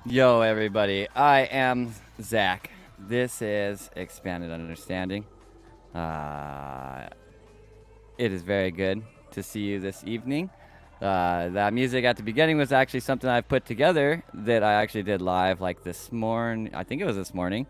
Yo, everybody. I am Zach. This is Expanded Understanding. Uh, it is very good to see you this evening. That music at the beginning was actually something I've put together that I actually did live like this morning. I think it was this morning.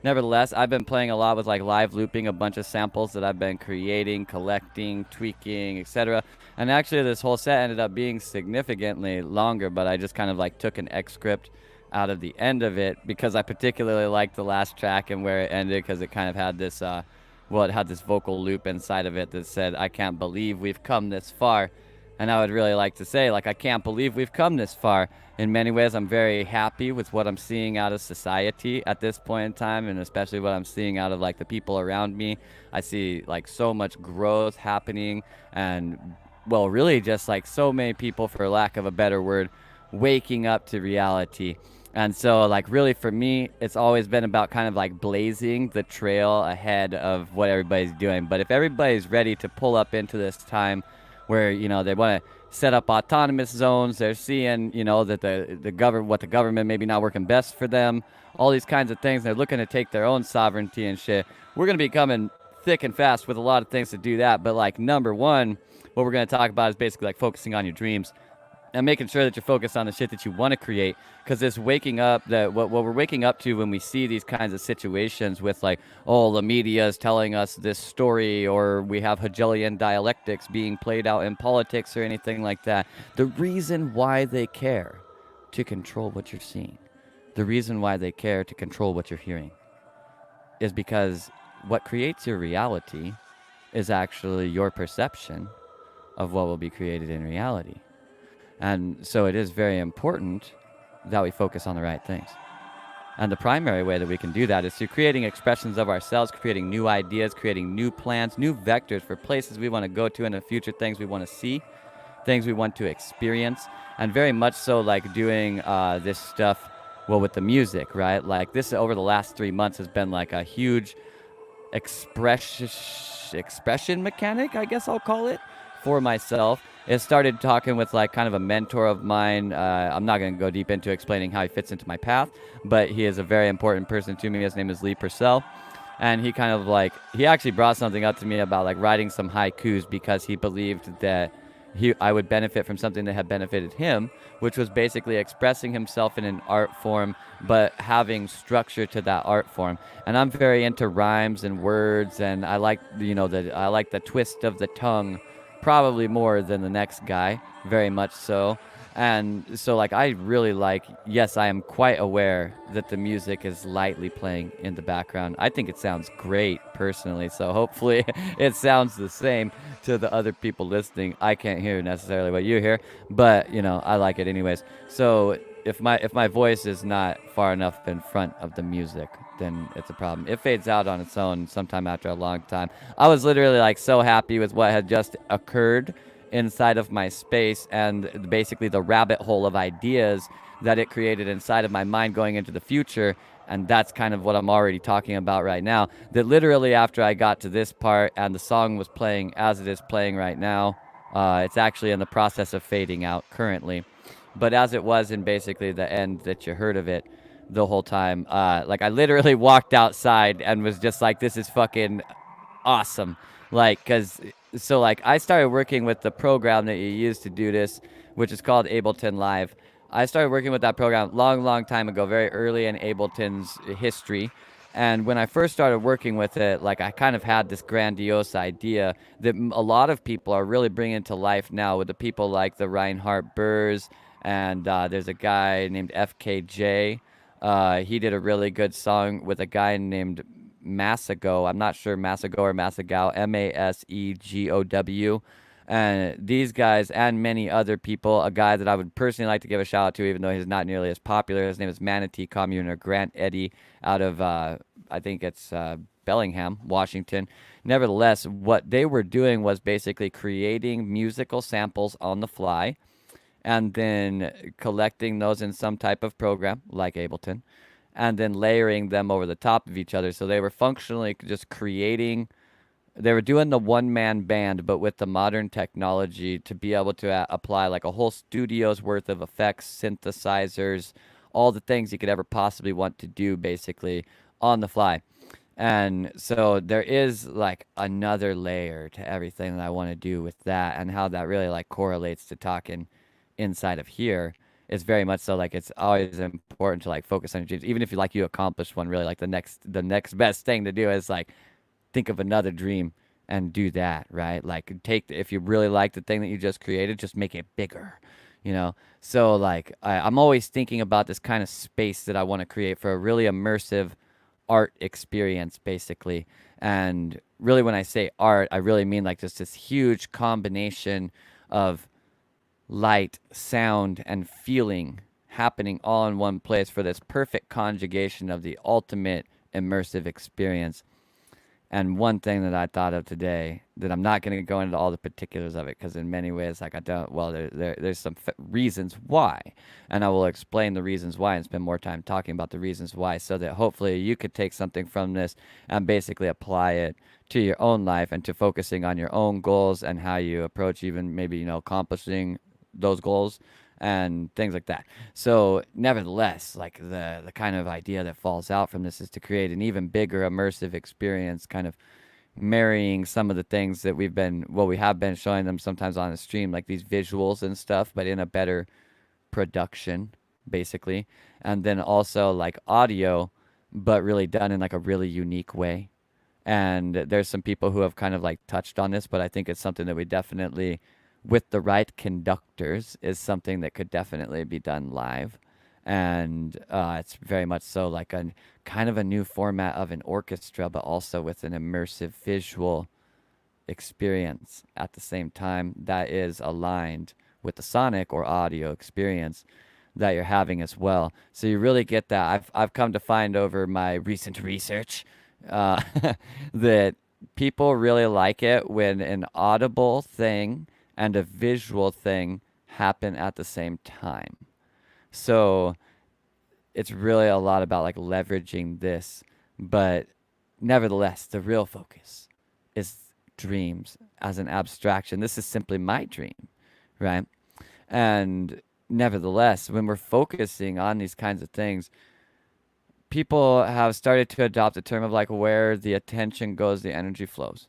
Nevertheless, I've been playing a lot with like live looping a bunch of samples that I've been creating, collecting, tweaking, etc. And actually, this whole set ended up being significantly longer, but I just kind of like took an X script out of the end of it because I particularly liked the last track and where it ended because it kind of had this, it had this vocal loop inside of it that said, "I can't believe we've come this far." And I would really like to say, like, I can't believe we've come this far. In many ways, I'm very happy with what I'm seeing out of society at this point in time, and especially what I'm seeing out of like the people around me. I see like so much growth happening, and well, really just like so many people, for lack of a better word, waking up to reality. And so, like, really for me, it's always been about kind of like blazing the trail ahead of what everybody's doing. But if everybody's ready to pull up into this time where, they want to set up autonomous zones, they're seeing, that the government maybe not working best for them, all these kinds of things. They're looking to take their own sovereignty and shit. We're going to be coming thick and fast with a lot of things to do that. But, like, number one, what we're going to talk about is basically like focusing on your dreams and making sure that you're focused on the shit that you want to create. Because this waking up, that what we're waking up to when we see these kinds of situations with like, oh, the media is telling us this story, or we have Hegelian dialectics being played out in politics or anything like that. The reason why they care to control what you're seeing, the reason why they care to control what you're hearing, is because what creates your reality is actually your perception of what will be created in reality. And so it is very important that we focus on the right things. And the primary way that we can do that is through creating expressions of ourselves, creating new ideas, creating new plans, new vectors for places we want to go to in the future, things we want to see, things we want to experience, and very much so like doing this stuff, well, with the music, right? Like this over the last 3 months has been like a huge expression mechanic, I guess I'll call it, for myself. It started talking with like kind of a mentor of mine. I'm not going to go deep into explaining how he fits into my path, but he is a very important person to me. His name is Lee Purcell. And he kind of like, he actually brought something up to me about like writing some haikus because he believed that I would benefit from something that had benefited him, which was basically expressing himself in an art form, but having structure to that art form. And I'm very into rhymes and words, and I like I like the twist of the tongue, probably more than the next guy, very much so. And so, like, I really like, yes, I am quite aware that the music is lightly playing in the background. I think it sounds great personally, so hopefully it sounds the same to the other people listening. I can't hear necessarily what you hear, but, I like it anyways. So, if my voice is not far enough in front of the music, then it's a problem. It fades out on its own sometime after a long time. I was literally like so happy with what had just occurred inside of my space and basically the rabbit hole of ideas that it created inside of my mind going into the future. And that's kind of what I'm already talking about right now. That literally after I got to this part and the song was playing as it is playing right now, it's actually in the process of fading out currently. But as it was in basically the end that you heard of it the whole time, like I literally walked outside and was just like, this is fucking awesome. Like, like I started working with the program that you use to do this, which is called Ableton Live. I started working with that program long time ago, very early in Ableton's history. And when I first started working with it, like I kind of had this grandiose idea that a lot of people are really bringing to life now with the people like the Reinhardt Burrs, and there's a guy named FKJ. He did a really good song with a guy named Masago. I'm not sure Masago or Masagao, Masegow. And these guys and many other people, a guy that I would personally like to give a shout out to, even though he's not nearly as popular, his name is Manatee Commune, or Grant Eddy out of, I think it's Bellingham, Washington. Nevertheless, what they were doing was basically creating musical samples on the fly and then collecting those in some type of program like Ableton, and then layering them over the top of each other. So they were functionally just creating, they were doing the one man band, but with the modern technology to be able to apply like a whole studio's worth of effects, synthesizers, all the things you could ever possibly want to do basically on the fly. And so there is like another layer to everything that I want to do with that, and how that really like correlates to talking inside of here is very much so like it's always important to like focus on your dreams. Even if you accomplish one, really like the next best thing to do is like think of another dream and do that, right? Like if you really like the thing that you just created, just make it bigger, you know? So like I'm always thinking about this kind of space that I want to create for a really immersive art experience, basically. And really, when I say art, I really mean like just this huge combination of light, sound, and feeling happening all in one place for this perfect conjugation of the ultimate immersive experience. And one thing that I thought of today, that I'm not going to go into all the particulars of it, because in many ways, like I don't, well, there's some reasons why. And I will explain the reasons why and spend more time talking about the reasons why, so that hopefully you could take something from this and basically apply it to your own life and to focusing on your own goals and how you approach even maybe, accomplishing those goals and things like that. So, nevertheless, like the kind of idea that falls out from this is to create an even bigger immersive experience, kind of marrying some of the things that we have been showing them sometimes on the stream, like these visuals and stuff, but in a better production, basically. And then also like audio, but really done in like a really unique way. And there's some people who have kind of like touched on this, but I think it's something that we definitely, with the right conductors, is something that could definitely be done live. And it's very much so like a kind of a new format of an orchestra, but also with an immersive visual experience at the same time that is aligned with the sonic or audio experience that you're having as well. So you really get that. I've come to find over my recent research uh, that people really like it when an audible thing and a visual thing happen at the same time. So it's really a lot about like leveraging this, but nevertheless, the real focus is dreams as an abstraction. This is simply my dream, right? And nevertheless, when we're focusing on these kinds of things, people have started to adopt the term of like where the attention goes, the energy flows.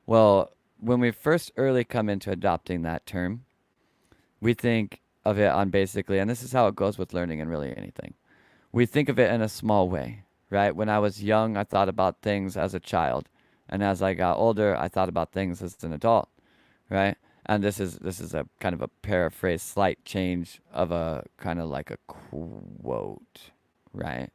Well, when we first early come into adopting that term, we think of it on basically, and this is how it goes with learning and really anything. We think of it in a small way, right? When I was young, I thought about things as a child, and as I got older, I thought about things as an adult, right? And this is a kind of a paraphrase, slight change of a kind of like a quote, right?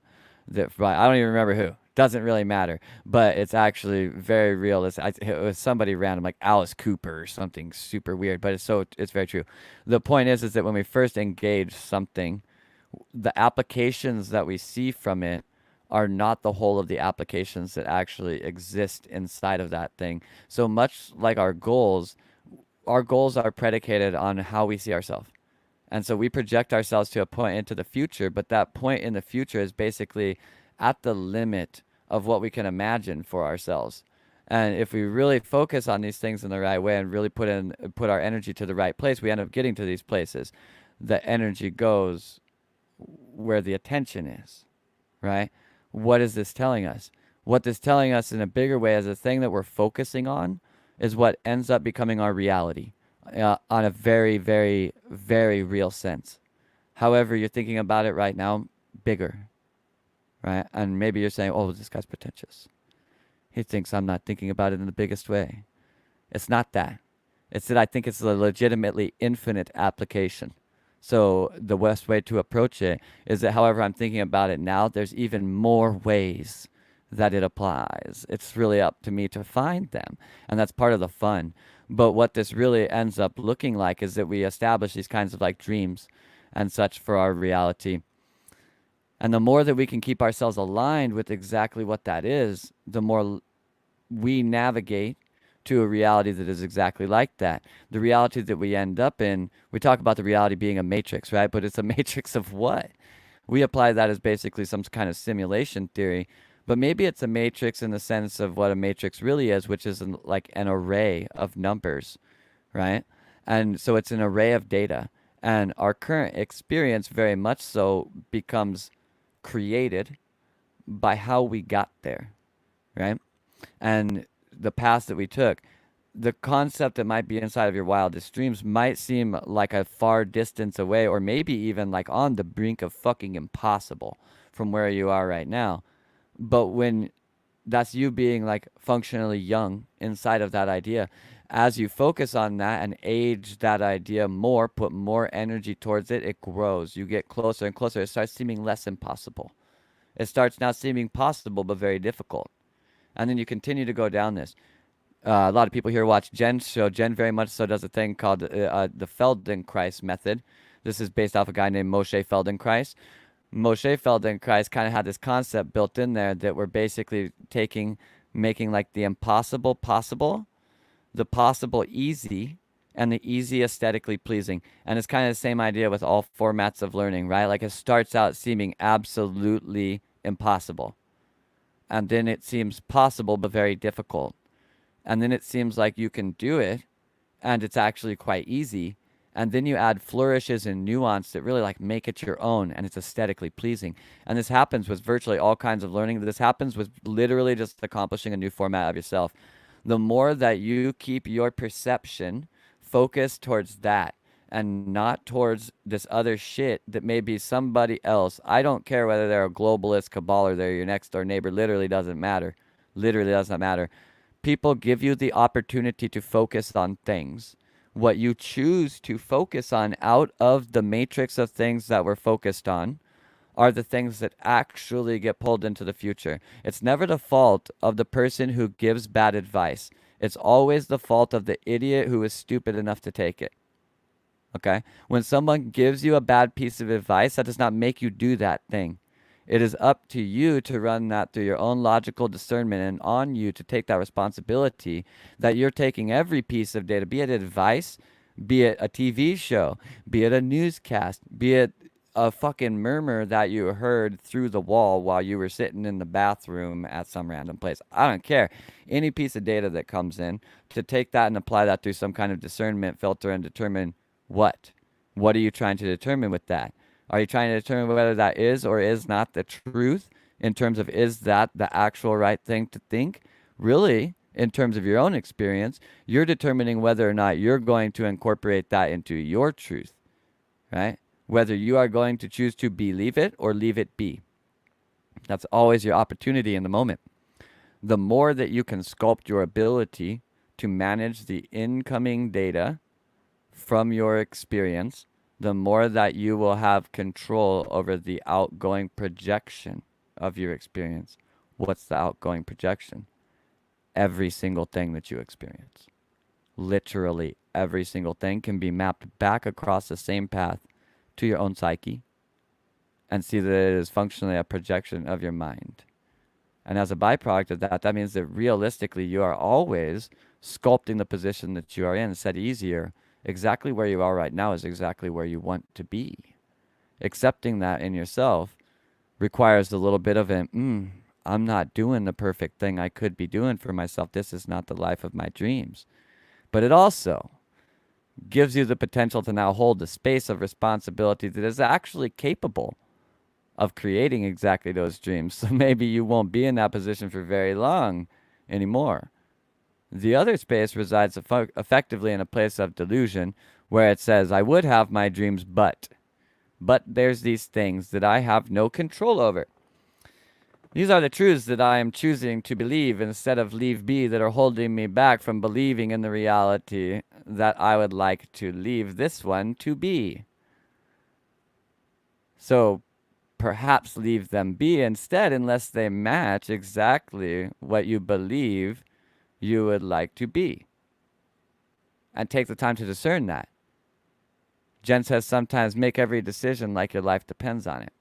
I don't even remember who. Doesn't really matter, but it's actually very real. It was somebody random, like Alice Cooper or something super weird, but it's very true. The point is that when we first engage something, the applications that we see from it are not the whole of the applications that actually exist inside of that thing. So much like our goals are predicated on how we see ourselves. And so we project ourselves to a point into the future, but that point in the future is basically at the limit of what we can imagine for ourselves. And if we really focus on these things in the right way and really put our energy to the right place, we end up getting to these places. The energy goes where the attention is, right? What is this telling us? What this telling us in a bigger way as a thing that we're focusing on is what ends up becoming our reality on a very, very, very real sense. However, you're thinking about it right now, bigger, right? And maybe you're saying, oh, this guy's pretentious. He thinks I'm not thinking about it in the biggest way. It's not that. It's that I think it's a legitimately infinite application. So the best way to approach it is that however I'm thinking about it now, there's even more ways that it applies. It's really up to me to find them. And that's part of the fun. But what this really ends up looking like is that we establish these kinds of like dreams and such for our reality. And the more that we can keep ourselves aligned with exactly what that is, the more we navigate to a reality that is exactly like that. The reality that we end up in, we talk about the reality being a matrix, right? But it's a matrix of what? We apply that as basically some kind of simulation theory, but maybe it's a matrix in the sense of what a matrix really is, which is like an array of numbers, right? And so it's an array of data. And our current experience very much so becomes created by how we got there, right? And the path that we took. The concept that might be inside of your wildest dreams might seem like a far distance away, or maybe even like on the brink of fucking impossible from where you are right now. But when that's you being like functionally young inside of that idea, as you focus on that and age that idea more, put more energy towards it, it grows. You get closer and closer. It starts seeming less impossible. It starts now seeming possible but very difficult. And then you continue to go down this. A lot of people here watch Jen's show. Jen very much so does a thing called the Feldenkrais method. This is based off a guy named Moshe Feldenkrais. Moshe Feldenkrais kind of had this concept built in there that we're basically making like the impossible possible, the possible easy, and the easy aesthetically pleasing. And it's kind of the same idea with all formats of learning, right? Like it starts out seeming absolutely impossible, and then it seems possible but very difficult. And then it seems like you can do it, and it's actually quite easy. And then you add flourishes and nuance that really like make it your own, and it's aesthetically pleasing. And this happens with virtually all kinds of learning. This happens with literally just accomplishing a new format of yourself. The more that you keep your perception focused towards that and not towards this other shit that may be somebody else. I don't care whether they're a globalist cabal or they're your next door neighbor. Literally doesn't matter. Literally does not matter. People give you the opportunity to focus on things. What you choose to focus on out of the matrix of things that we're focused on are the things that actually get pulled into the future. It's never the fault of the person who gives bad advice. It's always the fault of the idiot who is stupid enough to take it. Okay? When someone gives you a bad piece of advice, that does not make you do that thing. It is up to you to run that through your own logical discernment, and on you to take that responsibility that you're taking every piece of data, be it advice, be it a TV show, be it a newscast, be it a fucking murmur that you heard through the wall while you were sitting in the bathroom at some random place. I don't care. Any piece of data that comes in, to take that and apply that through some kind of discernment filter and determine what? What are you trying to determine with that? Are you trying to determine whether that is or is not the truth in terms of is that the actual right thing to think? Really, in terms of your own experience, you're determining whether or not you're going to incorporate that into your truth, right? Whether you are going to choose to believe it or leave it be. That's always your opportunity in the moment. The more that you can sculpt your ability to manage the incoming data from your experience, the more that you will have control over the outgoing projection of your experience. What's the outgoing projection? Every single thing that you experience. Literally every single thing can be mapped back across the same path to your own psyche and see that it is functionally a projection of your mind. And as a byproduct of that, that means that realistically you are always sculpting the position that you are in. Said easier, exactly where you are right now is exactly where you want to be. Accepting that in yourself requires a little bit of an, I'm not doing the perfect thing I could be doing for myself. This is not the life of my dreams. But it also gives you the potential to now hold the space of responsibility that is actually capable of creating exactly those dreams. So maybe you won't be in that position for very long anymore. The other space resides effectively in a place of delusion where it says, I would have my dreams, but there's these things that I have no control over. These are the truths that I am choosing to believe instead of leave be, that are holding me back from believing in the reality that I would like to leave this one to be. So perhaps leave them be instead, unless they match exactly what you believe you would like to be. And take the time to discern that. Jen says sometimes make every decision like your life depends on it.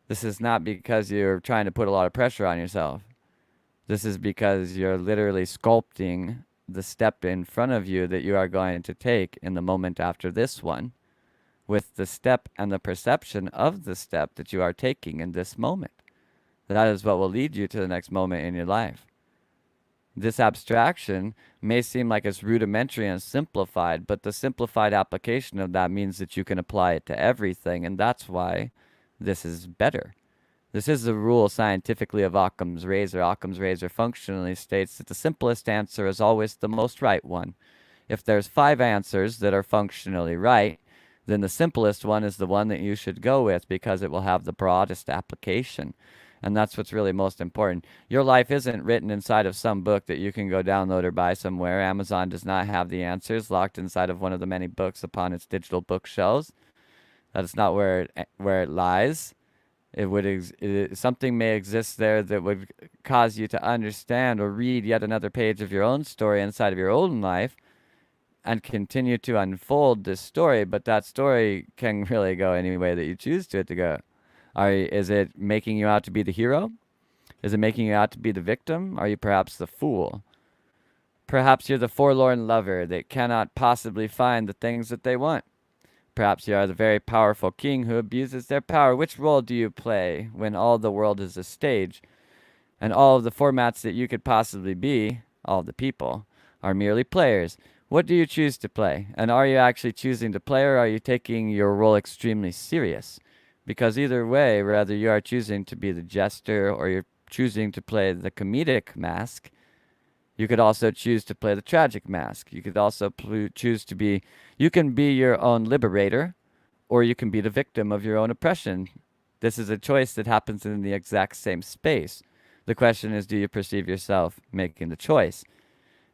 This is not because you're trying to put a lot of pressure on yourself. This is because you're literally sculpting the step in front of you that you are going to take in the moment after this one, with the step and the perception of the step that you are taking in this moment. That is what will lead you to the next moment in your life. This abstraction may seem like it's rudimentary and simplified, but the simplified application of that means that you can apply it to everything, and that's why this is better. This is the rule scientifically of Occam's razor. Occam's razor functionally states that the simplest answer is always the most right one. If there's 5 answers that are functionally right, then the simplest one is the one that you should go with because it will have the broadest application. And that's what's really most important. Your life isn't written inside of some book that you can go download or buy somewhere. Amazon does not have the answers locked inside of one of the many books upon its digital bookshelves. That is not where it lies. Something may exist there that would cause you to understand or read yet another page of your own story inside of your own life and continue to unfold this story, but that story can really go any way that you choose to it to go. Is it making you out to be the hero? Is it making you out to be the victim? Are you perhaps the fool? Perhaps you're the forlorn lover that cannot possibly find the things that they want. Perhaps you are the very powerful king who abuses their power. Which role do you play when all the world is a stage and all of the formats that you could possibly be, all the people, are merely players? What do you choose to play? And are you actually choosing to play, or are you taking your role extremely serious? Because either way, whether you are choosing to be the jester or you're choosing to play the comedic mask, you could also choose to play the tragic mask. You could also choose to be, you can be your own liberator, or you can be the victim of your own oppression. This is a choice that happens in the exact same space. The question is, do you perceive yourself making the choice?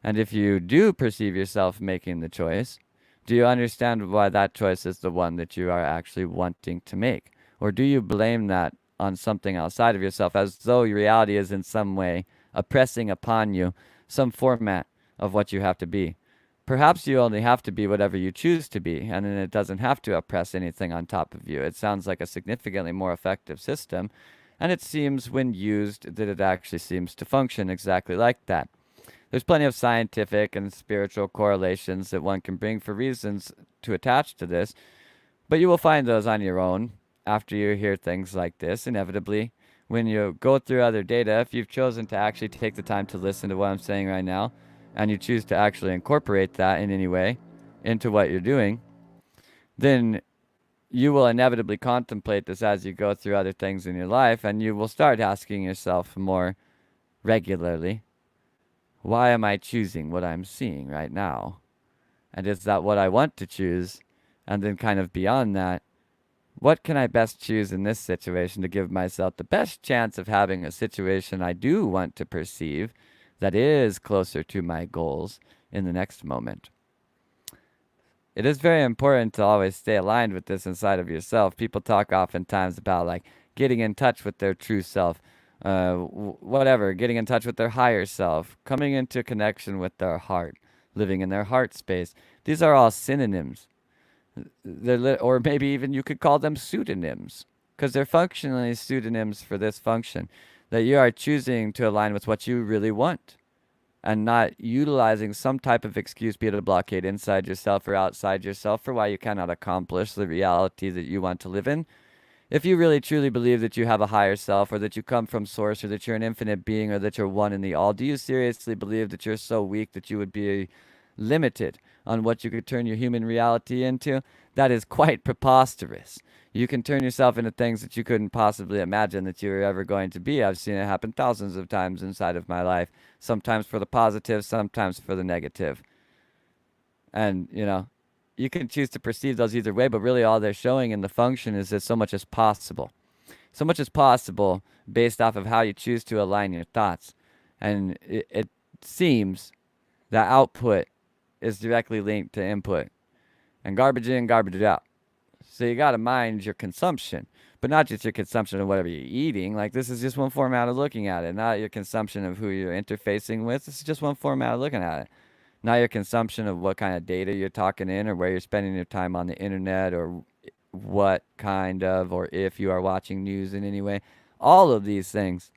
And if you do perceive yourself making the choice, do you understand why that choice is the one that you are actually wanting to make? Or do you blame that on something outside of yourself as though your reality is in some way oppressing upon you some format of what you have to be? Perhaps you only have to be whatever you choose to be, and then it doesn't have to oppress anything on top of you. It sounds like a significantly more effective system, and it seems, when used, that it actually seems to function exactly like that. There's plenty of scientific and spiritual correlations that one can bring for reasons to attach to this, but you will find those on your own after you hear things like this. Inevitably, when you go through other data, if you've chosen to actually take the time to listen to what I'm saying right now, and you choose to actually incorporate that in any way into what you're doing, then you will inevitably contemplate this as you go through other things in your life, and you will start asking yourself more regularly, why am I choosing what I'm seeing right now? And is that what I want to choose? And then, kind of beyond that, what can I best choose in this situation to give myself the best chance of having a situation I do want to perceive that is closer to my goals in the next moment? It is very important to always stay aligned with this inside of yourself. People talk oftentimes about like getting in touch with their true self, whatever, getting in touch with their higher self, coming into connection with their heart, living in their heart space. These are all synonyms. Or maybe even you could call them pseudonyms, because they're functionally pseudonyms for this function, that you are choosing to align with what you really want and not utilizing some type of excuse, be it a blockade inside yourself or outside yourself, for why you cannot accomplish the reality that you want to live in. If you really truly believe that you have a higher self, or that you come from source, or that you're an infinite being, or that you're one in the all, do you seriously believe that you're so weak that you would be limited on what you could turn your human reality into? That is quite preposterous. You can turn yourself into things that you couldn't possibly imagine that you were ever going to be. I've seen it happen thousands of times inside of my life, sometimes for the positive, sometimes for the negative. And, you can choose to perceive those either way, but really all they're showing in the function is that so much is possible. So much is possible based off of how you choose to align your thoughts. And it seems that output is directly linked to input. And garbage in, garbage out. So you got to mind your consumption, but not just your consumption of whatever you're eating. Like, this is just one format of looking at it, not your consumption of who you're interfacing with. This is just one format of looking at it. Not your consumption of what kind of data you're talking in, or where you're spending your time on the internet, or what kind of, or if you are watching news in any way. All of these things,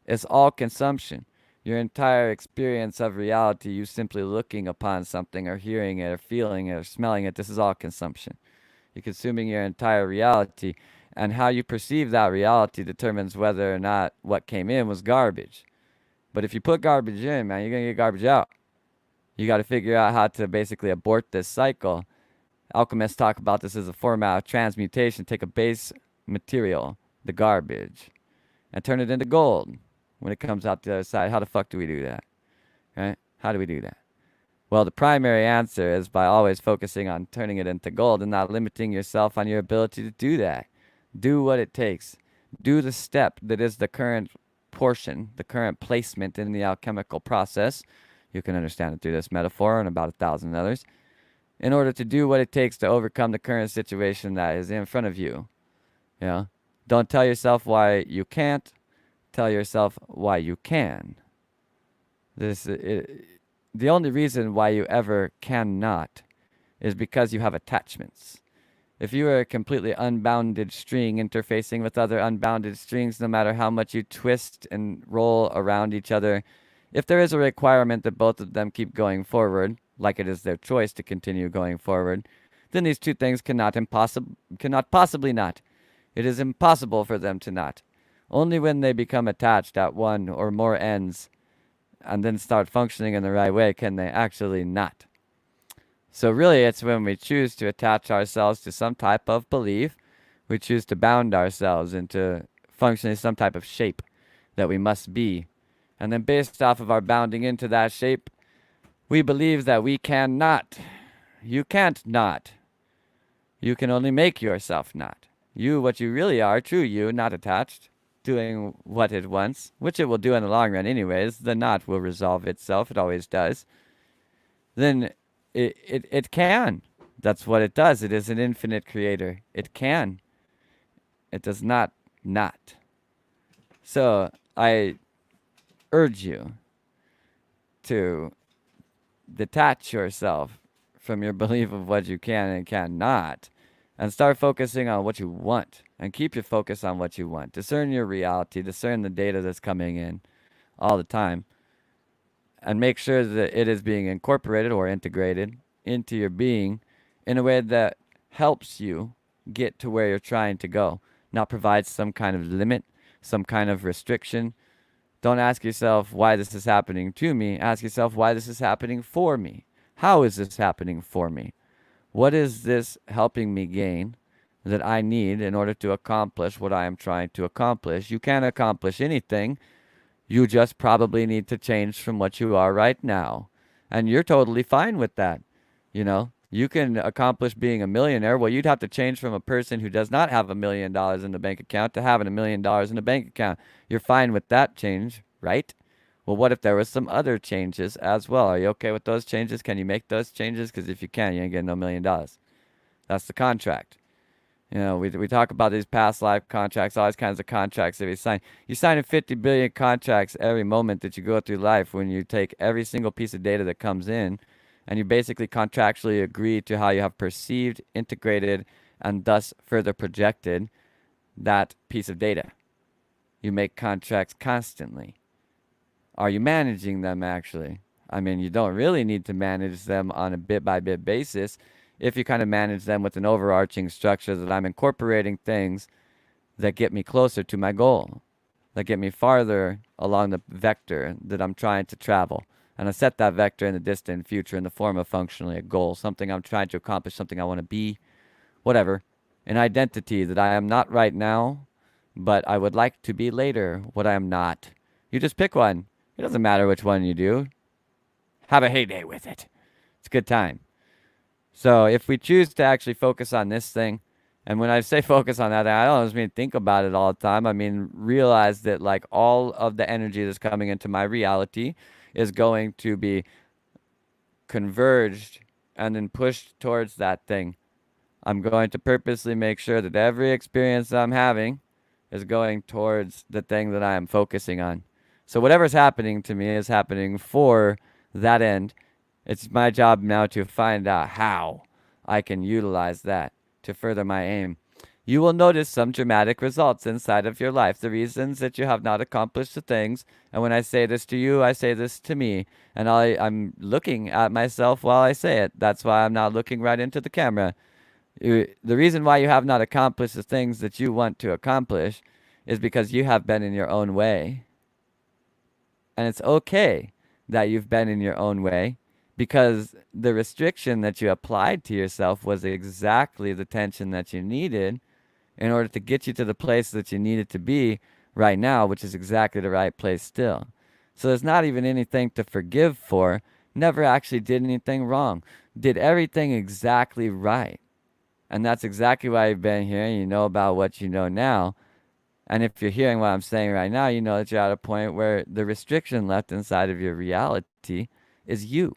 it's all consumption. Your entire experience of reality, you simply looking upon something, or hearing it, or feeling it, or smelling it, this is all consumption. You're consuming your entire reality, and how you perceive that reality determines whether or not what came in was garbage. But if you put garbage in, man, you're going to get garbage out. You got to figure out how to basically abort this cycle. Alchemists talk about this as a format of transmutation. Take a base material, the garbage, and turn it into gold when it comes out the other side. How the fuck do we do that? Right? How do we do that? Well, the primary answer is by always focusing on turning it into gold and not limiting yourself on your ability to do that. Do what it takes. Do the step that is the current portion, the current placement in the alchemical process. You can understand it through this metaphor and about 1,000 others. In order to do what it takes to overcome the current situation that is in front of you. You know? Don't tell yourself why you can't. Tell yourself why you can. The only reason why you ever cannot is because you have attachments. If you are a completely unbounded string interfacing with other unbounded strings, no matter how much you twist and roll around each other, if there is a requirement that both of them keep going forward, like it is their choice to continue going forward, then these two things cannot possibly not. It is impossible for them to not. Only when they become attached at one or more ends and then start functioning in the right way can they actually not. So really, it's when we choose to attach ourselves to some type of belief, we choose to bound ourselves into functioning some type of shape that we must be. And then based off of our bounding into that shape, we believe that we cannot. You can't not. You can only make yourself not. You, what you really are, true you, not attached, doing what it wants, which it will do in the long run anyways. The not will resolve itself. It always does. Then it can. That's what it does. It is an infinite creator. It can. It does not not. So I urge you to detach yourself from your belief of what you can and cannot and start focusing on what you want and keep your focus on what you want. Discern your reality, discern the data that's coming in all the time, and make sure that it is being incorporated or integrated into your being in a way that helps you get to where you're trying to go, not provides some kind of limit, some kind of restriction. Don't ask yourself why this is happening to me. Ask yourself why this is happening for me. How is this happening for me? What is this helping me gain that I need in order to accomplish what I am trying to accomplish? You can't accomplish anything. You just probably need to change from what you are right now. And you're totally fine with that. You know, you can accomplish being a millionaire. Well, you'd have to change from a person who does not have $1 million in the bank account to having $1 million in the bank account. You're fine with that change, right? Well, what if there was some other changes as well? Are you okay with those changes? Can you make those changes? Because if you can, you ain't getting no $1 million. That's the contract. You know, we talk about these past life contracts, all these kinds of contracts that we sign. You sign 50 billion contracts every moment that you go through life when you take every single piece of data that comes in and you basically contractually agree to how you have perceived, integrated, and thus further projected that piece of data. You make contracts constantly. Are you managing them actually? I mean, you don't really need to manage them on a bit-by-bit basis if you kind of manage them with an overarching structure that I'm incorporating things that get me closer to my goal, that get me farther along the vector that I'm trying to travel. And I set that vector in the distant future in the form of functionally a goal, something I'm trying to accomplish, something I want to be, whatever. An identity that I am not right now, but I would like to be later, what I am not. You just pick one. It doesn't matter which one you do. Have a heyday with it. It's a good time. So if we choose to actually focus on this thing, and when I say focus on that, I don't just mean think about it all the time. I mean realize that like all of the energy that's coming into my reality is going to be converged and then pushed towards that thing. I'm going to purposely make sure that every experience I'm having is going towards the thing that I am focusing on. So whatever's happening to me is happening for that end. It's my job now to find out how I can utilize that to further my aim. You will notice some dramatic results inside of your life, the reasons that you have not accomplished the things. And when I say this to you, I say this to me. And I'm looking at myself while I say it. That's why I'm not looking right into the camera. The reason why you have not accomplished the things that you want to accomplish is because you have been in your own way. And it's okay that you've been in your own way, because the restriction that you applied to yourself was exactly the tension that you needed in order to get you to the place that you needed to be right now, which is exactly the right place still. So there's not even anything to forgive for. Never actually did anything wrong. Did everything exactly right. And that's exactly why you've been here, and you know about what you know now. And if you're hearing what I'm saying right now, you know that you're at a point where the restriction left inside of your reality is you.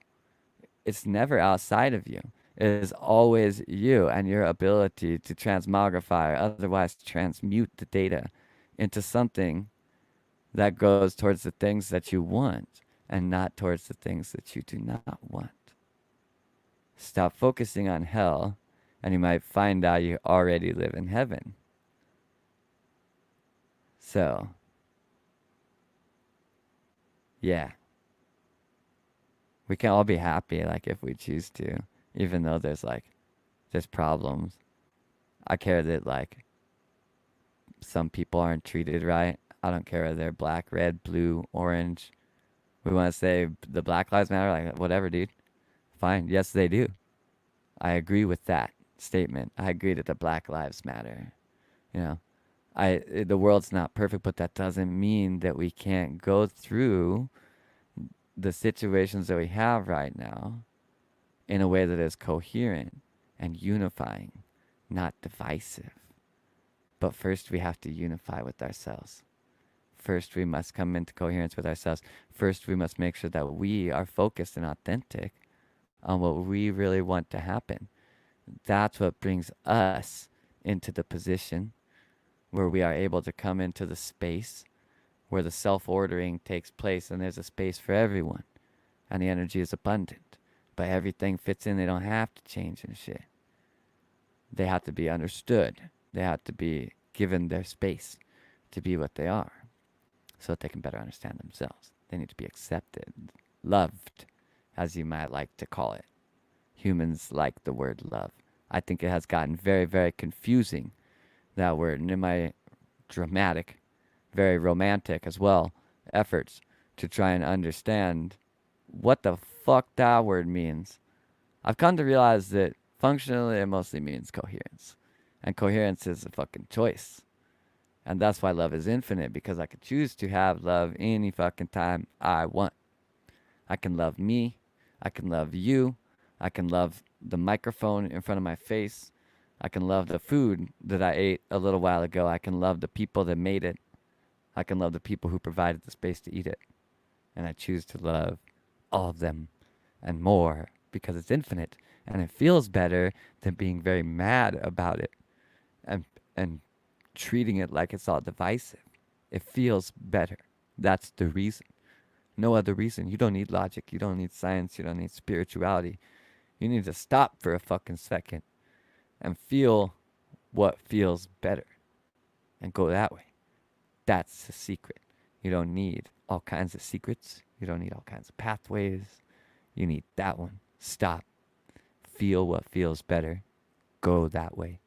It's never outside of you. It is always you and your ability to transmogrify, or otherwise transmute the data into something that goes towards the things that you want and not towards the things that you do not want. Stop focusing on hell, and you might find out you already live in heaven. So, yeah. We can all be happy, like, if we choose to, even though there's problems. I care that, like, some people aren't treated right. I don't care whether they're black, red, blue, orange. We want to say the Black Lives Matter, like, whatever, dude. Fine. Yes, they do. I agree with that statement. I agree that the Black Lives Matter. You know, the world's not perfect, but that doesn't mean that we can't go through the situations that we have right now in a way that is coherent and unifying, not divisive. But first, we have to unify with ourselves. First, we must come into coherence with ourselves. First, we must make sure that we are focused and authentic on what we really want to happen. That's what brings us into the position where we are able to come into the space where the self-ordering takes place, and there's a space for everyone, and the energy is abundant. But everything fits in. They don't have to change and shit. They have to be understood. They have to be given their space to be what they are so that they can better understand themselves. They need to be accepted, loved, as you might like to call it. Humans like the word love. I think it has gotten very, very confusing, that word. And in my dramatic, very romantic as well, efforts to try and understand what the fuck that word means, I've come to realize that functionally it mostly means coherence. And coherence is a fucking choice. And that's why love is infinite, because I could choose to have love any fucking time I want. I can love me. I can love you. I can love the microphone in front of my face. I can love the food that I ate a little while ago. I can love the people that made it. I can love the people who provided the space to eat it. And I choose to love all of them and more, because it's infinite. And it feels better than being very mad about it and treating it like it's all divisive. It feels better. That's the reason. No other reason. You don't need logic. You don't need science. You don't need spirituality. You need to stop for a fucking second and feel what feels better and go that way. That's the secret. You don't need all kinds of secrets. You don't need all kinds of pathways. You need that one. Stop. Feel what feels better. Go that way.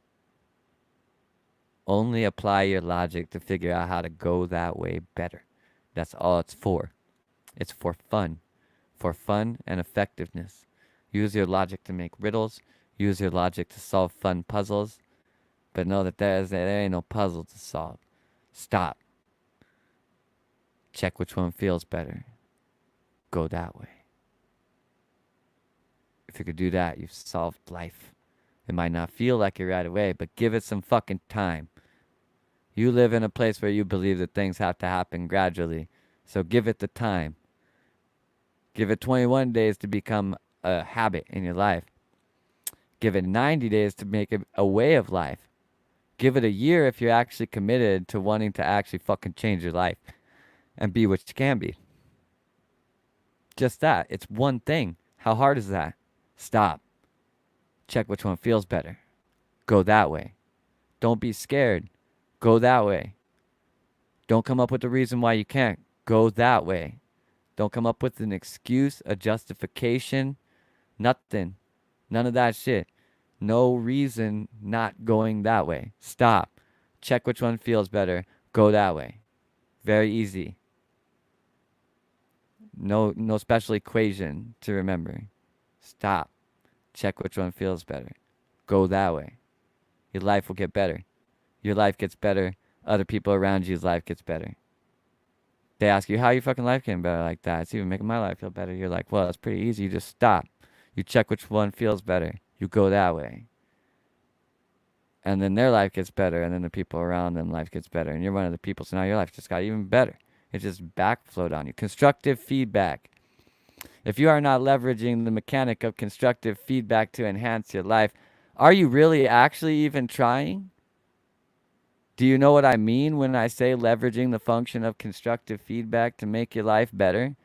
Only apply your logic to figure out how to go that way better. That's all it's for. It's for fun and effectiveness. Use your logic to make riddles. Use your logic to solve fun puzzles. But know that there ain't no puzzle to solve. Stop. Check which one feels better. Go that way. If you could do that, you've solved life. It might not feel like it right away, but give it some fucking time. You live in a place where you believe that things have to happen gradually. So give it the time. Give it 21 days to become a habit in your life. Give it 90 days to make it a way of life. Give it a year if you're actually committed to wanting to actually fucking change your life and be what you can be. Just that. It's one thing. How hard is that? Stop. Check which one feels better. Go that way. Don't be scared. Go that way. Don't come up with a reason why you can't. Go that way. Don't come up with an excuse, a justification, nothing. None of that shit. No reason not going that way. Stop. Check which one feels better. Go that way. Very easy. No special equation to remember. Stop. Check which one feels better. Go that way. Your life will get better. Your life gets better. Other people around you's life gets better. They ask you, how your fucking life getting better like that? It's even making my life feel better. You're like, well, it's pretty easy. You just stop. You check which one feels better. You go that way. And then their life gets better. And then the people around them life gets better. And you're one of the people. So now your life just got even better. It just backflowed on you. Constructive feedback. If you are not leveraging the mechanic of constructive feedback to enhance your life, are you really actually even trying? Do you know what I mean when I say leveraging the function of constructive feedback to make your life better?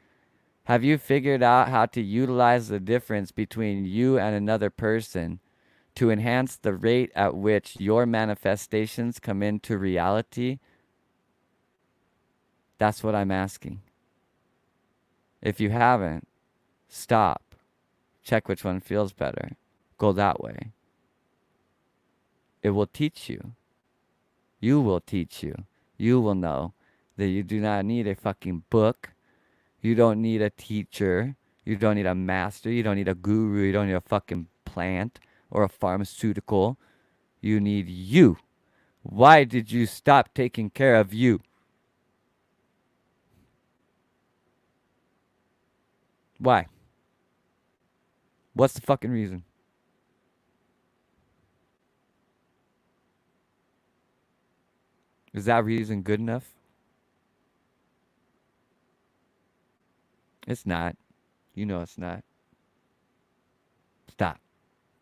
Have you figured out how to utilize the difference between you and another person to enhance the rate at which your manifestations come into reality? That's what I'm asking. If you haven't, stop. Check which one feels better. Go that way. It will teach you. You will teach you. You will know that you do not need a fucking book. You don't need a teacher. You don't need a master. You don't need a guru. You don't need a fucking plant or a pharmaceutical. You need you. Why did you stop taking care of you? Why? What's the fucking reason? Is that reason good enough? It's not. You know it's not. Stop.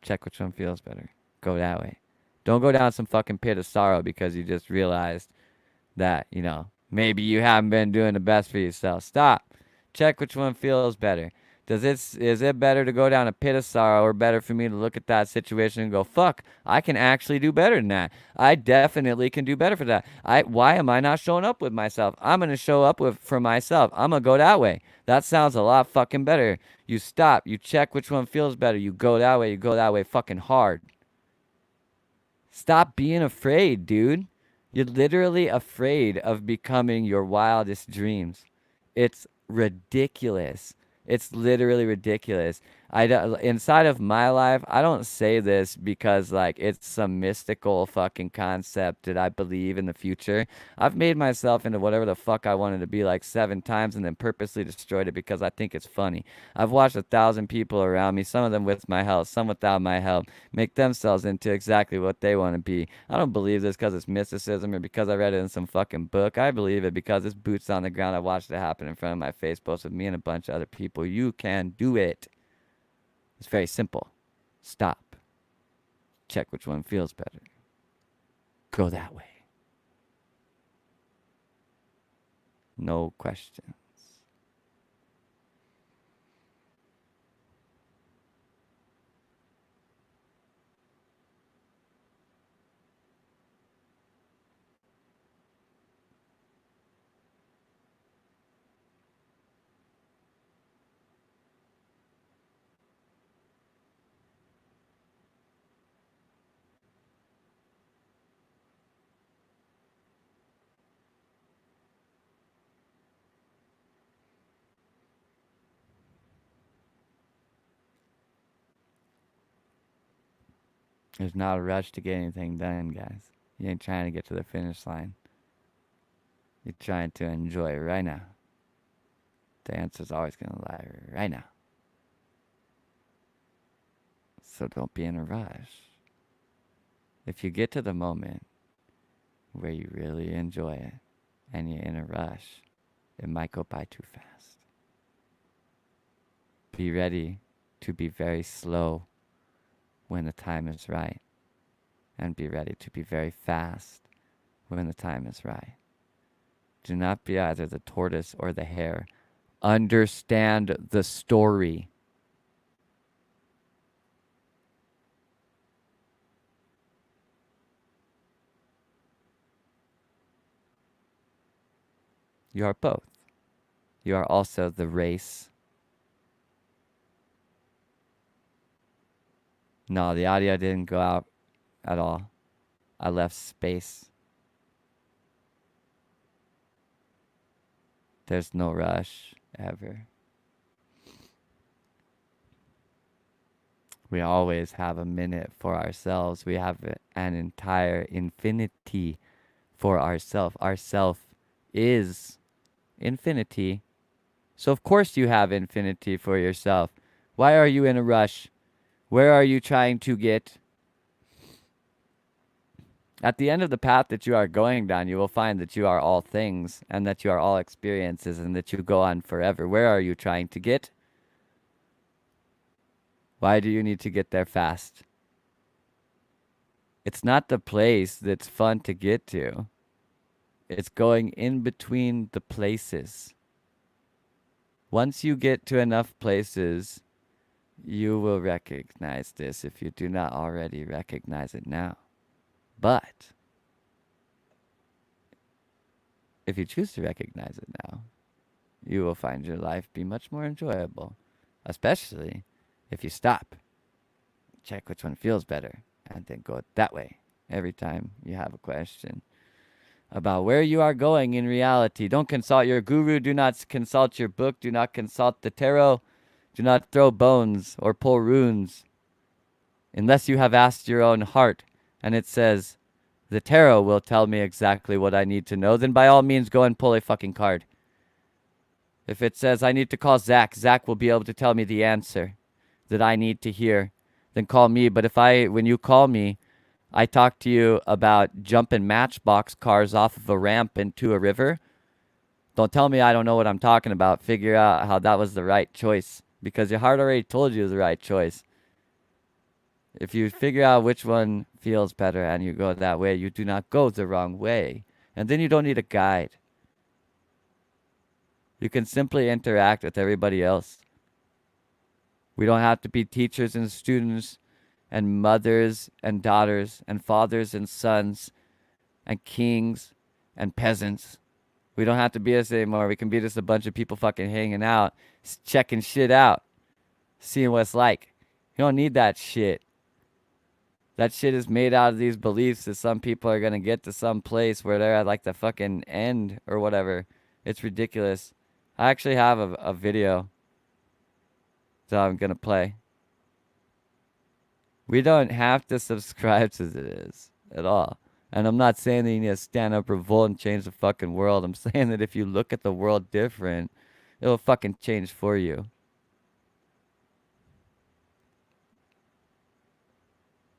Check which one feels better. Go that way. Don't go down some fucking pit of sorrow because you just realized that, maybe you haven't been doing the best for yourself. Stop. Check which one feels better. Is it better to go down a pit of sorrow or better for me to look at that situation and go, fuck, I can actually do better than that. I definitely can do better for that. Why am I not showing up with myself? I'm going to show up for myself. I'm going to go that way. That sounds a lot fucking better. You stop. You check which one feels better. You go that way. You go that way fucking hard. Stop being afraid, dude. You're literally afraid of becoming your wildest dreams. It's ridiculous. It's literally ridiculous. Inside of my life, I don't say this because like it's some mystical fucking concept that I believe in the future. I've made myself into whatever the fuck I wanted to be like 7 times and then purposely destroyed it because I think it's funny. I've watched 1,000 people around me, some of them with my help, some without my help, make themselves into exactly what they want to be. I don't believe this because it's mysticism or because I read it in some fucking book. I believe it because it's boots on the ground. I watched it happen in front of my face, both with me and a bunch of other people. You can do it. It's very simple. Stop. Check which one feels better. Go that way. No question. There's not a rush to get anything done, guys. You ain't trying to get to the finish line. You're trying to enjoy it right now. The answer's always going to lie right now. So don't be in a rush. If you get to the moment where you really enjoy it and you're in a rush, it might go by too fast. Be ready to be very slow when the time is right, and be ready to be very fast when the time is right. Do not be either the tortoise or the hare. Understand the story. You are both. You are also the race. No, the audio didn't go out at all. I left space. There's no rush ever. We always have a minute for ourselves. We have an entire infinity for ourself. Ourself is infinity. So of course you have infinity for yourself. Why are you in a rush? Where are you trying to get? At the end of the path that you are going down, you will find that you are all things and that you are all experiences and that you go on forever. Where are you trying to get? Why do you need to get there fast? It's not the place that's fun to get to. It's going in between the places. Once you get to enough places, you will recognize this if you do not already recognize it now. But if you choose to recognize it now, you will find your life be much more enjoyable, especially if you stop, check which one feels better, and then go that way every time you have a question about where you are going in reality. Don't consult your guru. Do not consult your book. Do not consult the tarot. Do not throw bones or pull runes unless you have asked your own heart and it says, the tarot will tell me exactly what I need to know, then by all means go and pull a fucking card. If it says I need to call Zach, Zach will be able to tell me the answer that I need to hear. Then call me. But when you call me, I talk to you about jumping matchbox cars off of a ramp into a river, don't tell me I don't know what I'm talking about. Figure out how that was the right choice, because your heart already told you the right choice. If you figure out which one feels better and you go that way, you do not go the wrong way. And then you don't need a guide. You can simply interact with everybody else. We don't have to be teachers and students and mothers and daughters and fathers and sons and kings and peasants. We don't have to be us anymore. We can be just a bunch of people fucking hanging out, checking shit out, seeing what it's like. You don't need that shit. That shit is made out of these beliefs that some people are going to get to some place where they're at like the fucking end or whatever. It's ridiculous. I actually have a video that I'm going to play. We don't have to subscribe to this at all. And I'm not saying that you need to stand up, revolt, and change the fucking world. I'm saying that if you look at the world different, it'll fucking change for you.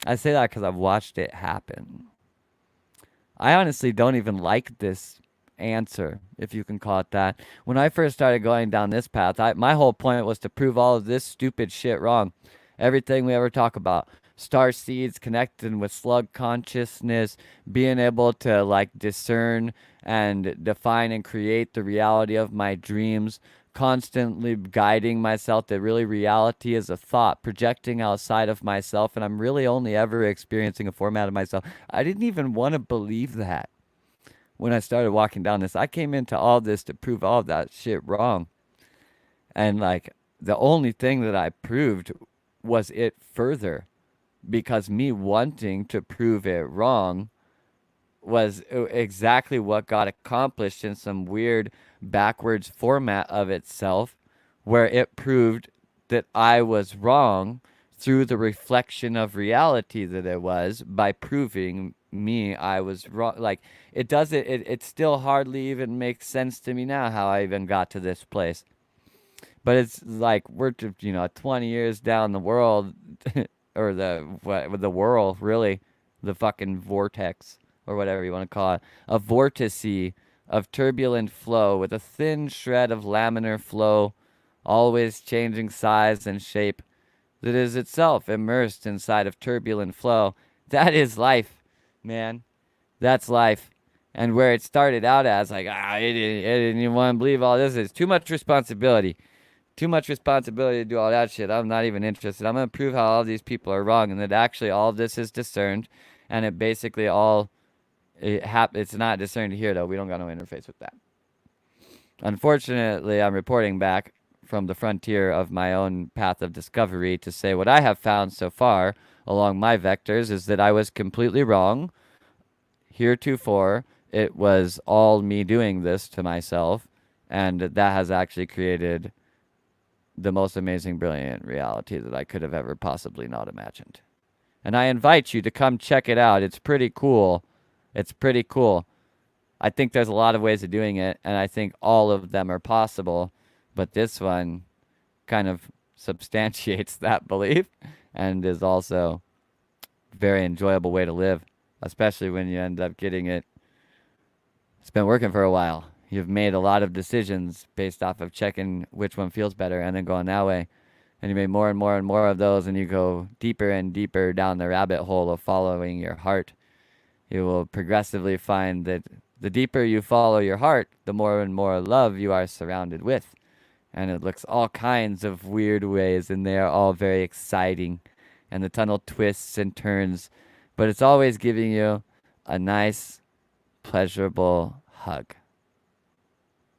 I say that because I've watched it happen. I honestly don't even like this answer, if you can call it that. When I first started going down this path, my whole point was to prove all of this stupid shit wrong. Everything we ever talk about. Star seeds, connecting with slug consciousness, being able to like discern and define and create the reality of my dreams, constantly guiding myself that really reality is a thought projecting outside of myself, and I'm really only ever experiencing a format of myself. I didn't even want to believe that when I started walking down this. I came into all this to prove all that shit wrong. And like the only thing that I proved was it further, because me wanting to prove it wrong was exactly what got accomplished in some weird backwards format of itself, where it proved that I was wrong through the reflection of reality that it was, by proving me I was wrong. Like it still hardly even makes sense to me now how I even got to this place. But it's like we're 20 years down the world or the whirl, really, the fucking vortex or whatever you want to call it, a vortice of turbulent flow with a thin shred of laminar flow, always changing size and shape, that is itself immersed inside of turbulent flow. That is life, man. That's life. And where it started out as like, I didn't even want to believe all this. It's too much responsibility. Too much responsibility to do all that shit. I'm not even interested. I'm going to prove how all these people are wrong, and that actually all of this is discerned, and it basically it's not discerned here, though. We don't got no interface with that. Unfortunately, I'm reporting back from the frontier of my own path of discovery to say what I have found so far along my vectors is that I was completely wrong. Heretofore, it was all me doing this to myself, and that has actually created the most amazing, brilliant reality that I could have ever possibly not imagined. And I invite you to come check it out. It's pretty cool. It's pretty cool. I think there's a lot of ways of doing it, and I think all of them are possible, but this one kind of substantiates that belief and is also a very enjoyable way to live, especially when you end up getting it. It's been working for a while. You've made a lot of decisions based off of checking which one feels better and then going that way. And you make more and more and more of those, and you go deeper and deeper down the rabbit hole of following your heart. You will progressively find that the deeper you follow your heart, the more and more love you are surrounded with. And it looks all kinds of weird ways, and they are all very exciting. And the tunnel twists and turns, but it's always giving you a nice, pleasurable hug.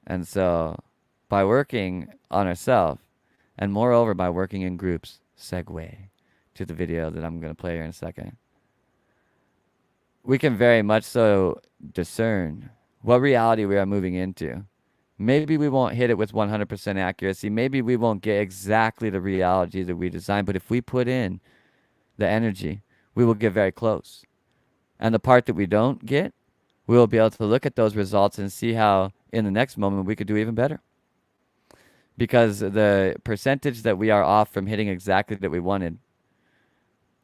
And so, by working on ourselves, and moreover by working in groups, segue to the video that I'm going to play here in a second, we can very much so discern what reality we are moving into. Maybe we won't hit it with 100% accuracy. Maybe we won't get exactly the reality that we designed. But if we put in the energy, we will get very close. And the part that we don't get, we will be able to look at those results and see how in the next moment we could do even better. Because the percentage that we are off from hitting exactly that we wanted,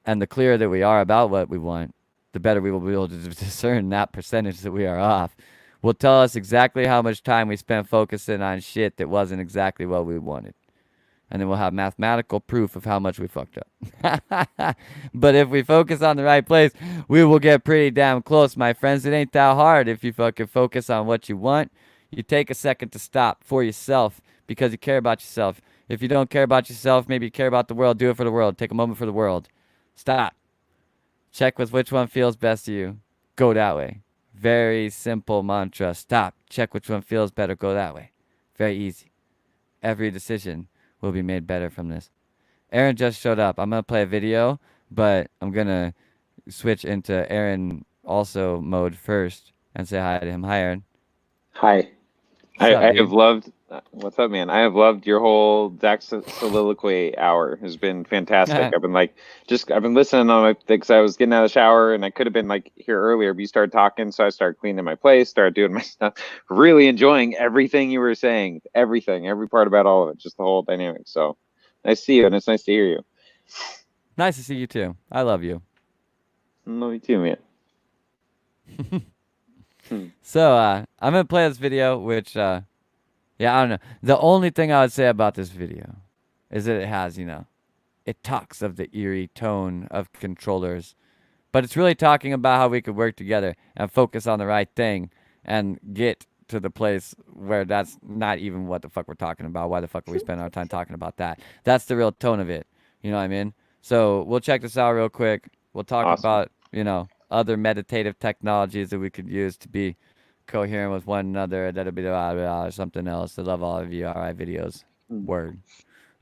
and the clearer that we are about what we want, the better we will be able to discern that percentage that we are off. Will tell us exactly how much time we spent focusing on shit that wasn't exactly what we wanted. And then we'll have mathematical proof of how much we fucked up. But if we focus on the right place, we will get pretty damn close, my friends. It ain't that hard if you fucking focus on what you want. You take a second to stop for yourself because you care about yourself. If you don't care about yourself, maybe you care about the world. Do it for the world. Take a moment for the world. Stop. Check with which one feels best to you. Go that way. Very simple mantra. Stop. Check which one feels better. Go that way. Very easy. Every decision will be made better from this. Aaron just showed up. I'm going to play a video, but I'm going to switch into Aaron also mode first and say hi to him. Hi, Aaron. Hi. What's up, I dude? have loved, what's up, man? I have loved your whole Zach soliloquy hour. Has been fantastic. I've been listening on my, because I was getting out of the shower and I could have been like here earlier, but you started talking. So I started cleaning my place, started doing my stuff, really enjoying everything you were saying, everything, every part about all of it, just the whole dynamic. So nice to see you, and it's nice to hear you. Nice to see you too. I love you. Love you too, man. So, I'm going to play this video, which, I don't know. The only thing I would say about this video is that it has, it talks of the eerie tone of controllers, but it's really talking about how we could work together and focus on the right thing and get to the place where that's not even what the fuck we're talking about. Why the fuck are we spending our time talking about that? That's the real tone of it. You know what I mean? So we'll check this out real quick. We'll talk about, other meditative technologies that we could use to be coherent with one another. That'll be or something else. I love all of you. All right, videos. Word.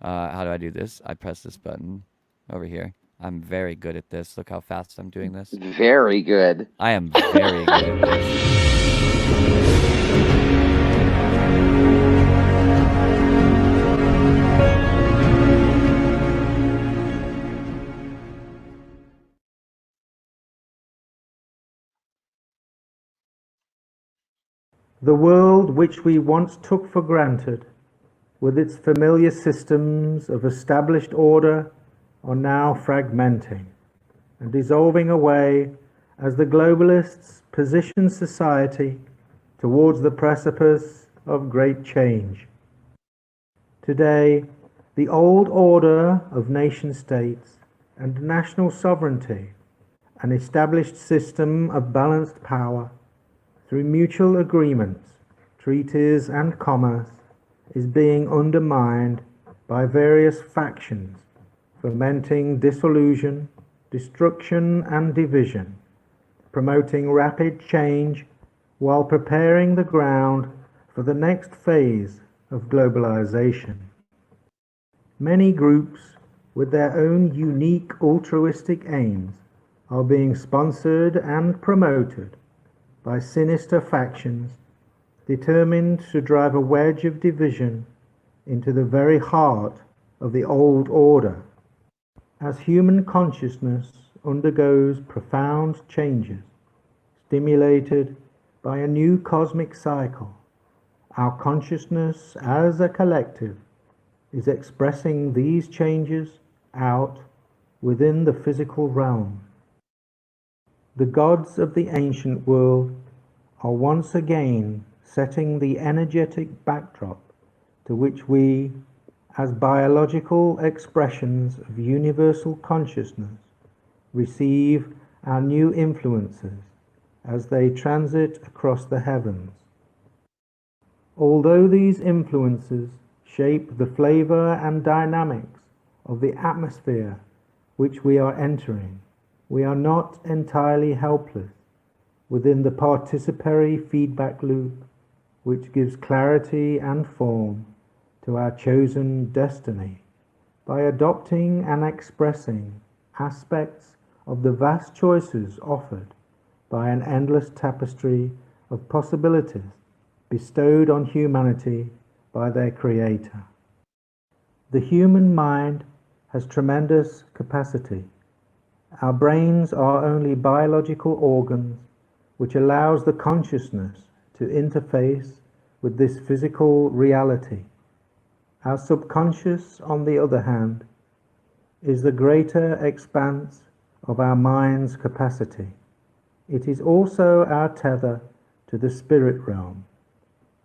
How do I do this? I press this button over here. I'm very good at this. Look how fast I'm doing this. Very good. I am very good at this. The world which we once took for granted, with its familiar systems of established order, are now fragmenting and dissolving away as the globalists position society towards the precipice of great change. Today, the old order of nation-states and national sovereignty, an established system of balanced power, through mutual agreements, treaties and commerce, is being undermined by various factions, fomenting disillusion, destruction and division, promoting rapid change while preparing the ground for the next phase of globalization. Many groups with their own unique altruistic aims are being sponsored and promoted by sinister factions determined to drive a wedge of division into the very heart of the old order. As human consciousness undergoes profound changes, stimulated by a new cosmic cycle, our consciousness as a collective is expressing these changes out within the physical realm. The gods of the ancient world are once again setting the energetic backdrop to which we, as biological expressions of universal consciousness, receive our new influences as they transit across the heavens. Although these influences shape the flavor and dynamics of the atmosphere which we are entering, we are not entirely helpless within the participatory feedback loop which gives clarity and form to our chosen destiny by adopting and expressing aspects of the vast choices offered by an endless tapestry of possibilities bestowed on humanity by their Creator. The human mind has tremendous capacity. Our brains are only biological organs which allows the consciousness to interface with this physical reality. Our subconscious, on the other hand, is the greater expanse of our mind's capacity. It is also our tether to the spirit realm,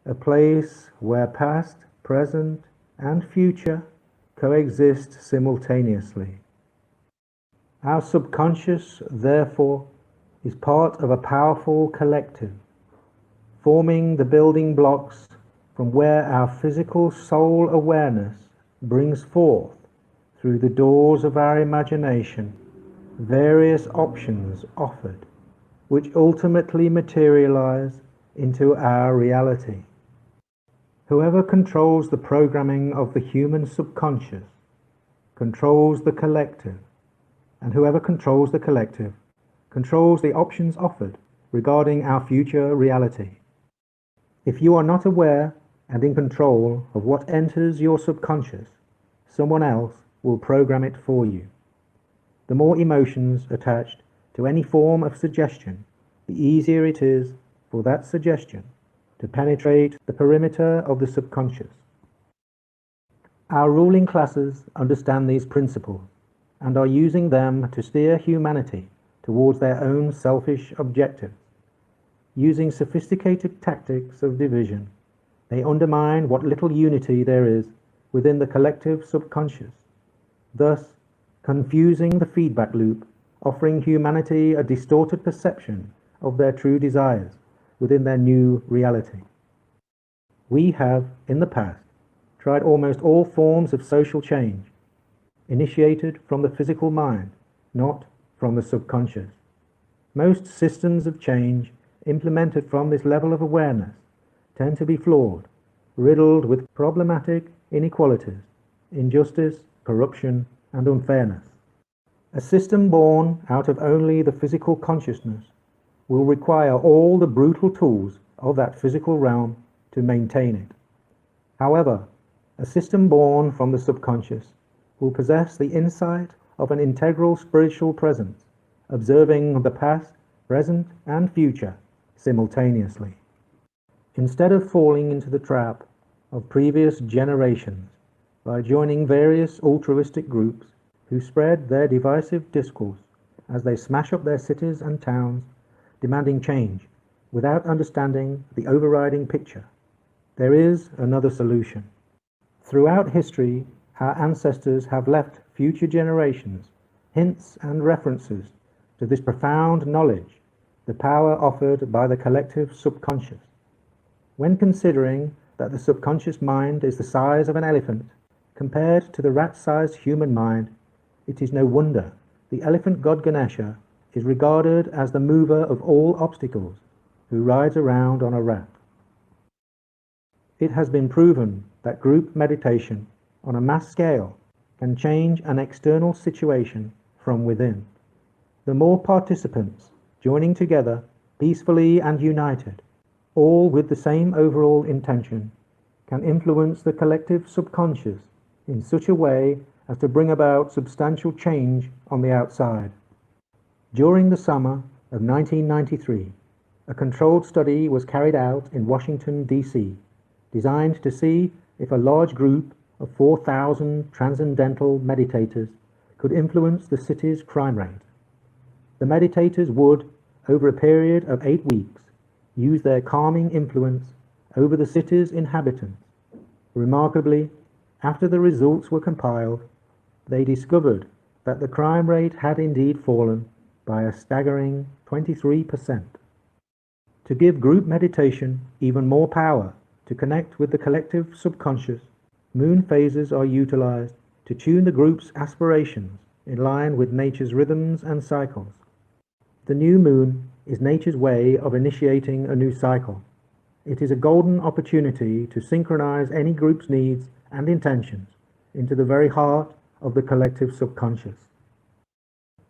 a place where past, present, and future coexist simultaneously. Our subconscious, therefore, is part of a powerful collective, forming the building blocks from where our physical soul awareness brings forth, through the doors of our imagination, various options offered, which ultimately materialize into our reality. Whoever controls the programming of the human subconscious controls the collective, and whoever controls the collective controls the options offered regarding our future reality. If you are not aware and in control of what enters your subconscious, someone else will program it for you. The more emotions attached to any form of suggestion, the easier it is for that suggestion to penetrate the perimeter of the subconscious. Our ruling classes understand these principles and are using them to steer humanity towards their own selfish objectives. Using sophisticated tactics of division, they undermine what little unity there is within the collective subconscious, thus confusing the feedback loop, offering humanity a distorted perception of their true desires within their new reality. We have, in the past, tried almost all forms of social change, initiated from the physical mind, not from the subconscious. Most systems of change implemented from this level of awareness tend to be flawed, riddled with problematic inequalities, injustice, corruption, and unfairness. A system born out of only the physical consciousness will require all the brutal tools of that physical realm to maintain it. However, a system born from the subconscious will possess the insight of an integral spiritual presence, observing the past, present, and future simultaneously. Instead of falling into the trap of previous generations by joining various altruistic groups who spread their divisive discourse as they smash up their cities and towns, demanding change without understanding the overriding picture, there is another solution. Throughout history, our ancestors have left future generations hints and references to this profound knowledge, the power offered by the collective subconscious. When considering that the subconscious mind is the size of an elephant compared to the rat-sized human mind, it is no wonder the elephant god Ganesha is regarded as the mover of all obstacles, who rides around on a rat. It has been proven that group meditation on a mass scale can change an external situation from within. The more participants joining together peacefully and united, all with the same overall intention, can influence the collective subconscious in such a way as to bring about substantial change on the outside. During the summer of 1993, a controlled study was carried out in Washington, D.C., designed to see if a large group of 4,000 transcendental meditators could influence the city's crime rate. The meditators would, over a period of 8 weeks, use their calming influence over the city's inhabitants. Remarkably, after the results were compiled, they discovered that the crime rate had indeed fallen by a staggering 23%. To give group meditation even more power to connect with the collective subconscious, moon phases are utilized to tune the group's aspirations in line with nature's rhythms and cycles. The new moon is nature's way of initiating a new cycle. It is a golden opportunity to synchronize any group's needs and intentions into the very heart of the collective subconscious.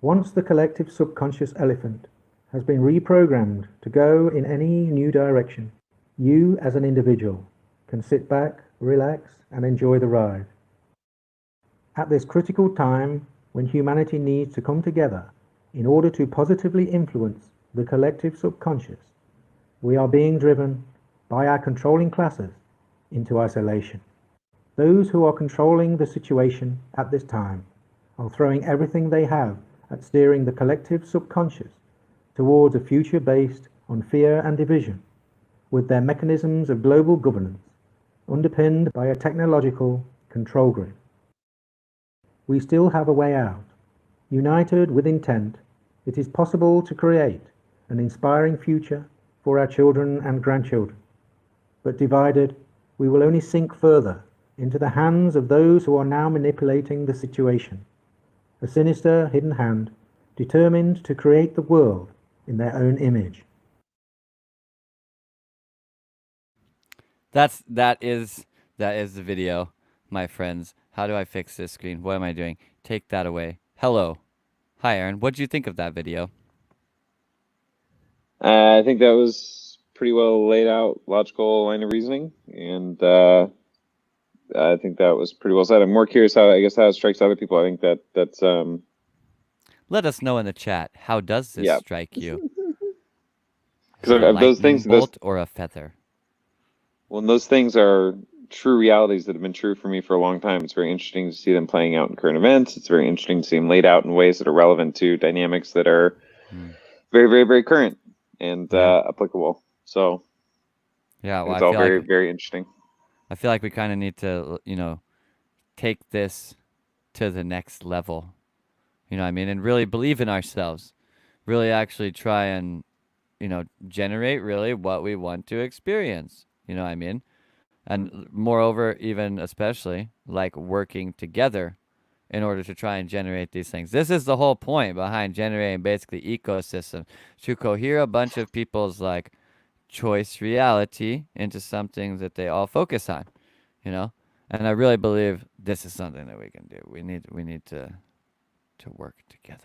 Once the collective subconscious elephant has been reprogrammed to go in any new direction, you as an individual can sit back, relax, and enjoy the ride. At this critical time when humanity needs to come together in order to positively influence the collective subconscious, we are being driven by our controlling classes into isolation. Those who are controlling the situation at this time are throwing everything they have at steering the collective subconscious towards a future based on fear and division, with their mechanisms of global governance underpinned by a technological control grid. We still have a way out. United with intent, it is possible to create an inspiring future for our children and grandchildren. But divided, we will only sink further into the hands of those who are now manipulating the situation. A sinister hidden hand determined to create the world in their own image. That is the video, my friends. How do I fix this screen? What am I doing? Take that away. Hello. Hi, Aaron. What did you think of that video? I think that was pretty well laid out, logical line of reasoning, and I think that was pretty well said. I'm more curious how it strikes other people. I think that's Let us know in the chat. How does this strike you? Because of those things, bolt or a feather. Well, those things are true realities that have been true for me for a long time. It's very interesting to see them playing out in current events. It's very interesting to see them laid out in ways that are relevant to dynamics that are very, very, very current and applicable. So, well, it's all very, very interesting. I feel like we kind of need to, take this to the next level. You know what I mean? And really believe in ourselves. Really actually try and, generate really what we want to experience. You know what I mean? And moreover, even especially, like working together in order to try and generate these things. This is the whole point behind generating basically ecosystem, to cohere a bunch of people's like choice reality into something that they all focus on, And I really believe this is something that we can do. We need to work together.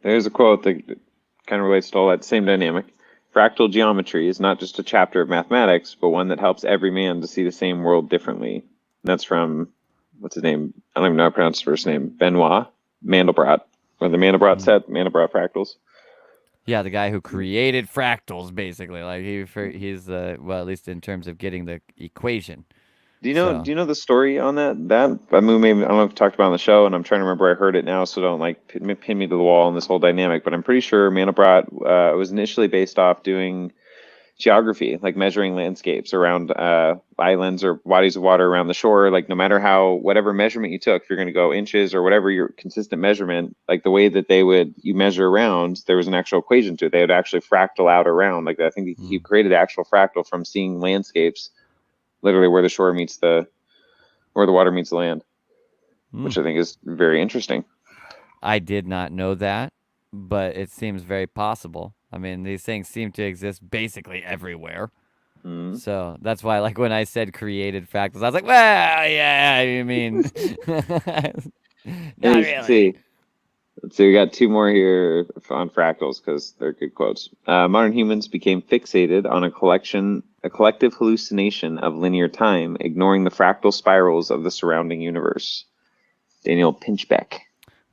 There's a quote that kind of relates to all that same dynamic. Fractal geometry is not just a chapter of mathematics, but one that helps every man to see the same world differently. And that's from, what's his name? I don't even know how to pronounce his first name. Benoit Mandelbrot, or the Mandelbrot set, Mandelbrot fractals. Yeah, the guy who created fractals, basically. Like he's well, at least in terms of getting the equation. Do you know the story on that? That I don't know if I talked about it on the show, and I'm trying to remember where I heard it now, so don't like pin me to the wall in this whole dynamic. But I'm pretty sure Mandelbrot was initially based off doing geography, like measuring landscapes around islands or bodies of water around the shore. Like no matter whatever measurement you took, if you're going to go inches or whatever your consistent measurement, like the way that you measure around, there was an actual equation to it. They would actually fractal out around. Like I think he created actual fractal from seeing landscapes. Literally where the shore meets where the water meets the land, which I think is very interesting. I did not know that, but it seems very possible. I mean, these things seem to exist basically everywhere. So that's why, like, when I said created fractals, I was like, well, yeah, you mean, not really. See, So we got two more here on fractals because they're good quotes. Modern humans became fixated on a collective hallucination of linear time, ignoring the fractal spirals of the surrounding universe. Daniel Pinchbeck.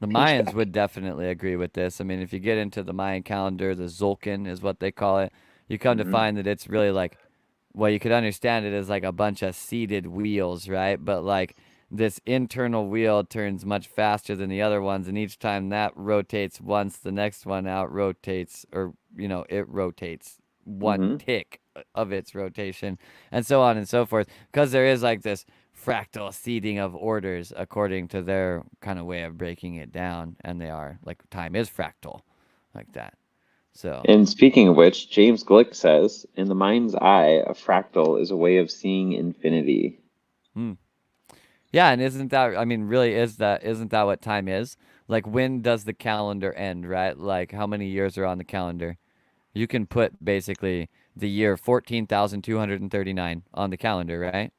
The Mayans would definitely agree with this. I mean, if you get into the Mayan calendar, the Zolkin is what they call it. You come to find that it's really like, well, you could understand it as like a bunch of seated wheels, right? But like this internal wheel turns much faster than the other ones, and each time that rotates once, the next one out rotates, or it rotates one Mm-hmm. tick of its rotation, and so on and so forth. Because there is like this fractal seeding of orders according to their kind of way of breaking it down, and they are like time is fractal, like that. So. And speaking of which, James Glick says, in the mind's eye, a fractal is a way of seeing infinity. Hmm. Yeah, and isn't that, I mean, really isn't that what time is? Like, when does the calendar end, right? Like, how many years are on the calendar? You can put basically the year 14,239 on the calendar, right?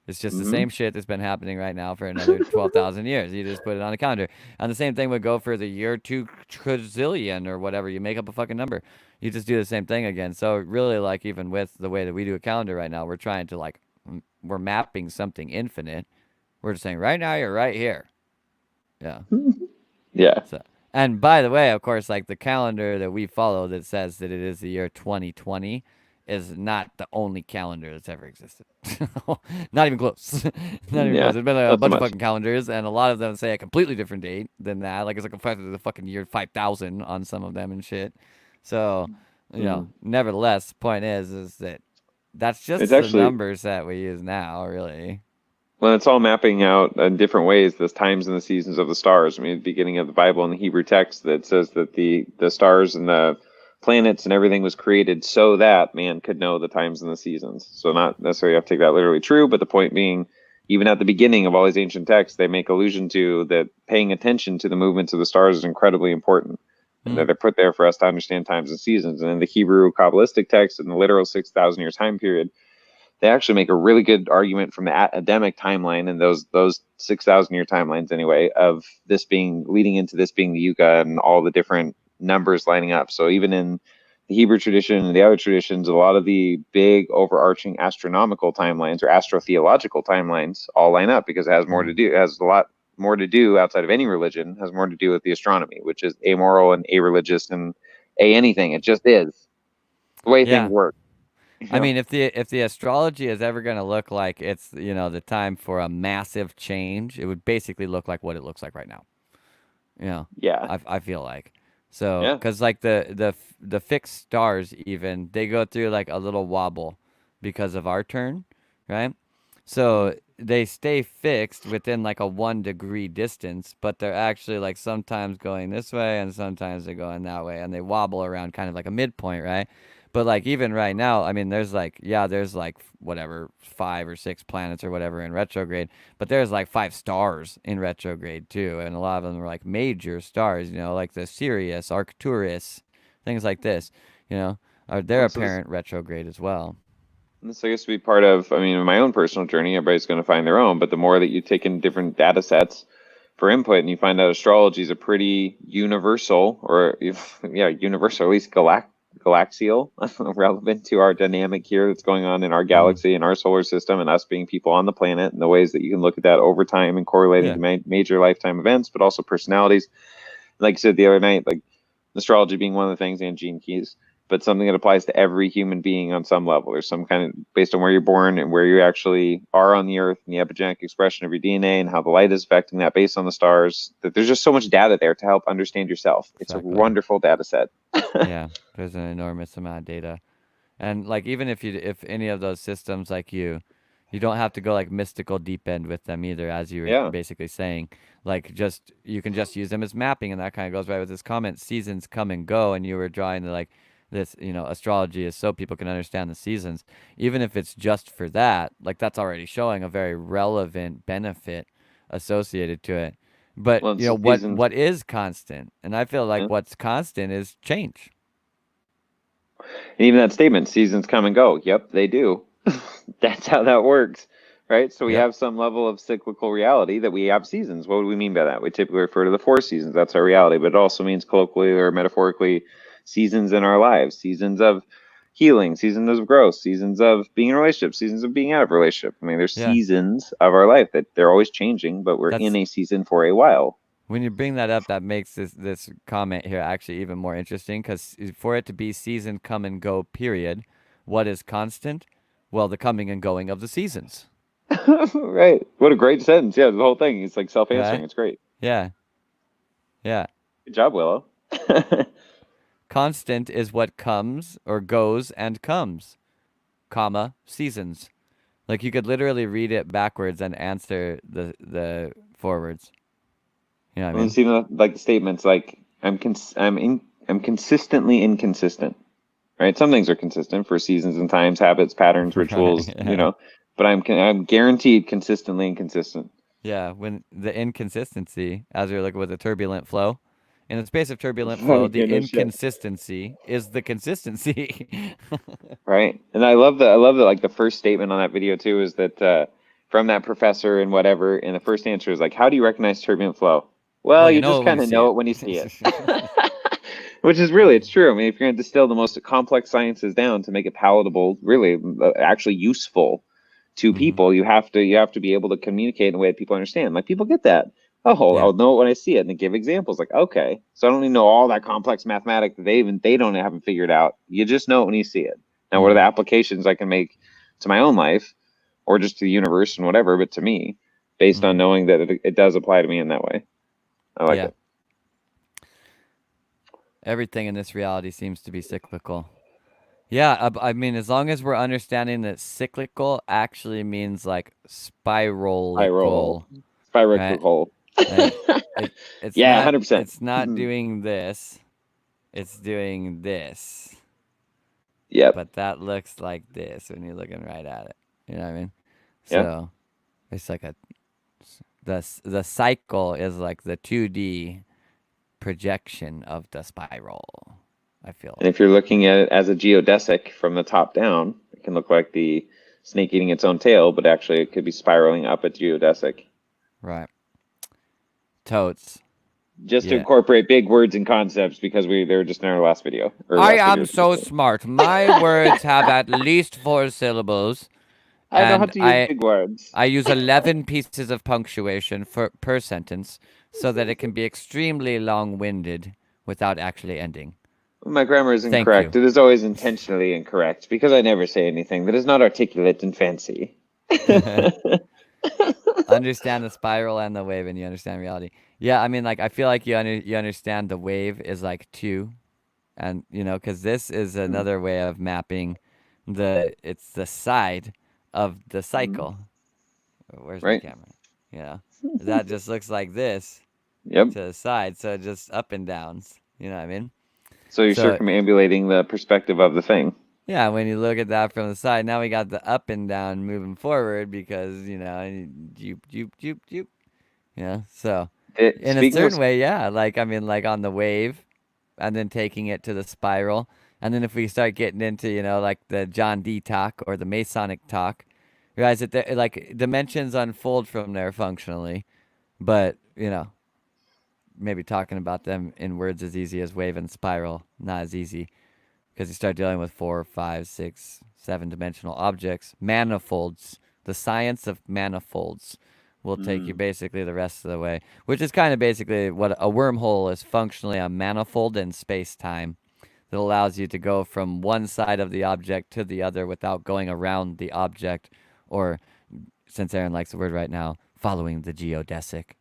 It's just the Mm-hmm. same shit that's been happening right now for another 12,000 years. You just put it on the calendar. And the same thing would go for the year 2 trillion or whatever. You make up a fucking number. You just do the same thing again. So, really, like, even with the way that we do a calendar right now, we're trying to, like, we're mapping something infinite. We're just saying, right now, you're right here. Yeah. Yeah. So, and by the way, of course, like the calendar that we follow that says that it is the year 2020 is not the only calendar that's ever existed. Not even close. Not even Yeah. close. There's been like, a Not so bunch of much. fucking calendars, and a lot of them say a completely different date than that. Like it's like the fucking year 5000 on some of them and shit. So, Mm. nevertheless, the point is that that's It's just the actually, numbers that we use now, really. when it's all mapping out in different ways, the times and the seasons of the stars. I mean, at the beginning of the Bible in the Hebrew text that says that the stars and the planets and everything was created so that man could know the times and the seasons. So not necessarily have to take that literally true, but the point being, even at the beginning of all these ancient texts, they make allusion to that paying attention to the movements of the stars is incredibly important. And that they're put there for us to understand times and seasons. And in the Hebrew Kabbalistic text, in the literal 6,000 year time period, they actually make a really good argument from the academic timeline and those 6,000 year timelines anyway of this being leading into this being the Yuga and all the different numbers lining up. So even in the Hebrew tradition and the other traditions, a lot of the big overarching astronomical timelines or astrotheological timelines all line up because it has more to do. It has a lot more to do outside of any religion. It has more to do with the astronomy, which is amoral and a-religious and a-anything. It just is the way things Yeah. work. I mean, if the astrology is ever going to look like it's the time for a massive change, it would basically look like what it looks like right now. Yeah. I feel like so Yeah. because like the fixed stars even they go through like a little wobble because of our turn, right? So they stay fixed within like a 1 degree distance, but they're actually like sometimes going this way and sometimes they're going that way, and they wobble around kind of like a midpoint, right? But like even right now, I mean, there's like whatever 5 or 6 planets or whatever in retrograde, but there's like 5 stars in retrograde too, and a lot of them are like major stars, like the Sirius, Arcturus, things like this, are their Well, apparent retrograde as well. this I guess to be part of, I mean, in my own personal journey, everybody's going to find their own, but the more that you take in different data sets for input and you find out astrology is a pretty universal or, yeah, universal, at least galaxial, relevant to our dynamic here that's going on in our Mm. galaxy and our solar system and us being people on the planet and the ways that you can look at that over time and correlating Yeah, to major lifetime events, but also personalities. Like I said the other night, like astrology being one of the things and gene keys, but something that applies to every human being on some level. There's some kind of based on where you're born and where you actually are on the earth and the epigenetic expression of your DNA and how the light is affecting that based on the stars. That there's just so much data there to help understand yourself. It's a exactly. wonderful data set. Yeah, there's an enormous amount of data. And like even if any of those systems like you don't have to go like mystical deep end with them either, as you were Yeah. basically saying. Like just you can just use them as mapping, and that kind of goes right with this comment. Seasons come and go, and you were drawing the like this astrology is so people can understand the seasons. Even if it's just for that, like that's already showing a very relevant benefit associated to it. But Well, it's the what seasons. what is constant, and I feel like Yeah. what's constant is change. And even that statement, seasons come and go. Yep, they do. That's how that works. right? So we Yep. have some level of cyclical reality that we have seasons. What do we mean by that? We typically refer to the four seasons. That's our reality, but it also means colloquially or metaphorically seasons in our lives, seasons of healing, seasons of growth, seasons of being in a relationship, seasons of being out of a relationship. I mean, there's Yeah. seasons of our life that they're always changing, but we're in a season for a while. When you bring that up, that makes this comment here actually even more interesting, because for it to be season come and go period, what is constant? Well, the coming and going of the seasons. Right. What a great sentence. Yeah, the whole thing. It's like self-answering. Right? It's great. Yeah. Yeah. Good job, Willow. Constant is what comes or goes and comes, comma, seasons. Like you could literally read it backwards and answer the forwards. You know what I Well, mean? it's even like the statements like I'm consistently inconsistent. Right? Some things are consistent for seasons and times, habits, patterns, rituals, Right. but I'm guaranteed consistently inconsistent. Yeah, when the inconsistency, as you're looking with a turbulent flow, in the space of turbulent flow, the Yeah, no shit. inconsistency is the consistency. Right? And I love that like the first statement on that video too is that from that professor and whatever, and the first answer is like, how do you recognize turbulent flow? Well, Well, you you know just it when you kind of see know it. it when you see it. Which is really, it's true. I mean, if you're going to distill the most complex sciences down to make it palatable, really, actually useful to Hmm. people, you have to be able to communicate in a way that people understand. Like people get that. Oh, Yeah. I'll know it when I see it, and then give examples. Like, okay, so I don't even know all that complex mathematics that they don't haven't figured out. You just know it when you see it. Now, what are the Hmm. applications I can make to my own life, or just to the universe and whatever, but to me, based on Hmm. knowing that it does apply to me in that way. I like Yeah. it. Everything in this reality seems to be cyclical. Yeah, I mean, as long as we're understanding that cyclical actually means like Spiral, spiralical, right? spiral. Like it's Yeah, not 100%. it's not doing this, it's doing this. Yep. But that looks like this when you're looking right at it. You know what I mean? Yeah. So it's like the cycle is like the 2D projection of the spiral. I feel And if like. you're looking at it as a geodesic from the top down, it can look like the snake eating its own tail, but actually it could be spiraling up a geodesic. Right. Totes. Just to Yeah. incorporate big words and concepts because they were just in our last video or I last am videos. so smart. My words have at least 4 syllables, I know how and to use big words. I use 11 pieces of punctuation per sentence so that it can be extremely long-winded without actually ending. My grammar is Thank incorrect. you. It is always intentionally incorrect because I never say anything that is not articulate and fancy. Understand the spiral and the wave, and you understand reality. Yeah, I mean, like, I feel like you understand the wave is like two, and because this is Mhm. another way of mapping it's the side of the Mhm. cycle. Where's my Right? camera? That just looks like this Yep. to the side, so just up and downs. You know what I mean? So you're So circumambulating the perspective of the thing. yeah, when you look at that from the side, now we got the up and down moving forward because joop joop joop joop. So in a Speaking of certain way, yeah. Like I mean, like on the wave, and then taking it to the spiral, and then if we start getting into like the John D talk or the Masonic talk, realize that like dimensions unfold from there functionally, but maybe talking about them in words as easy as wave and spiral, not as easy because you start dealing with 4, 5, 6, 7 dimensional objects, manifolds. The science of manifolds will take you Mm. basically the rest of the way, which is kind of basically what a wormhole is, functionally a manifold in space time that allows you to go from one side of the object to the other without going around the object, or, since Aaron likes the word right now, following the geodesic.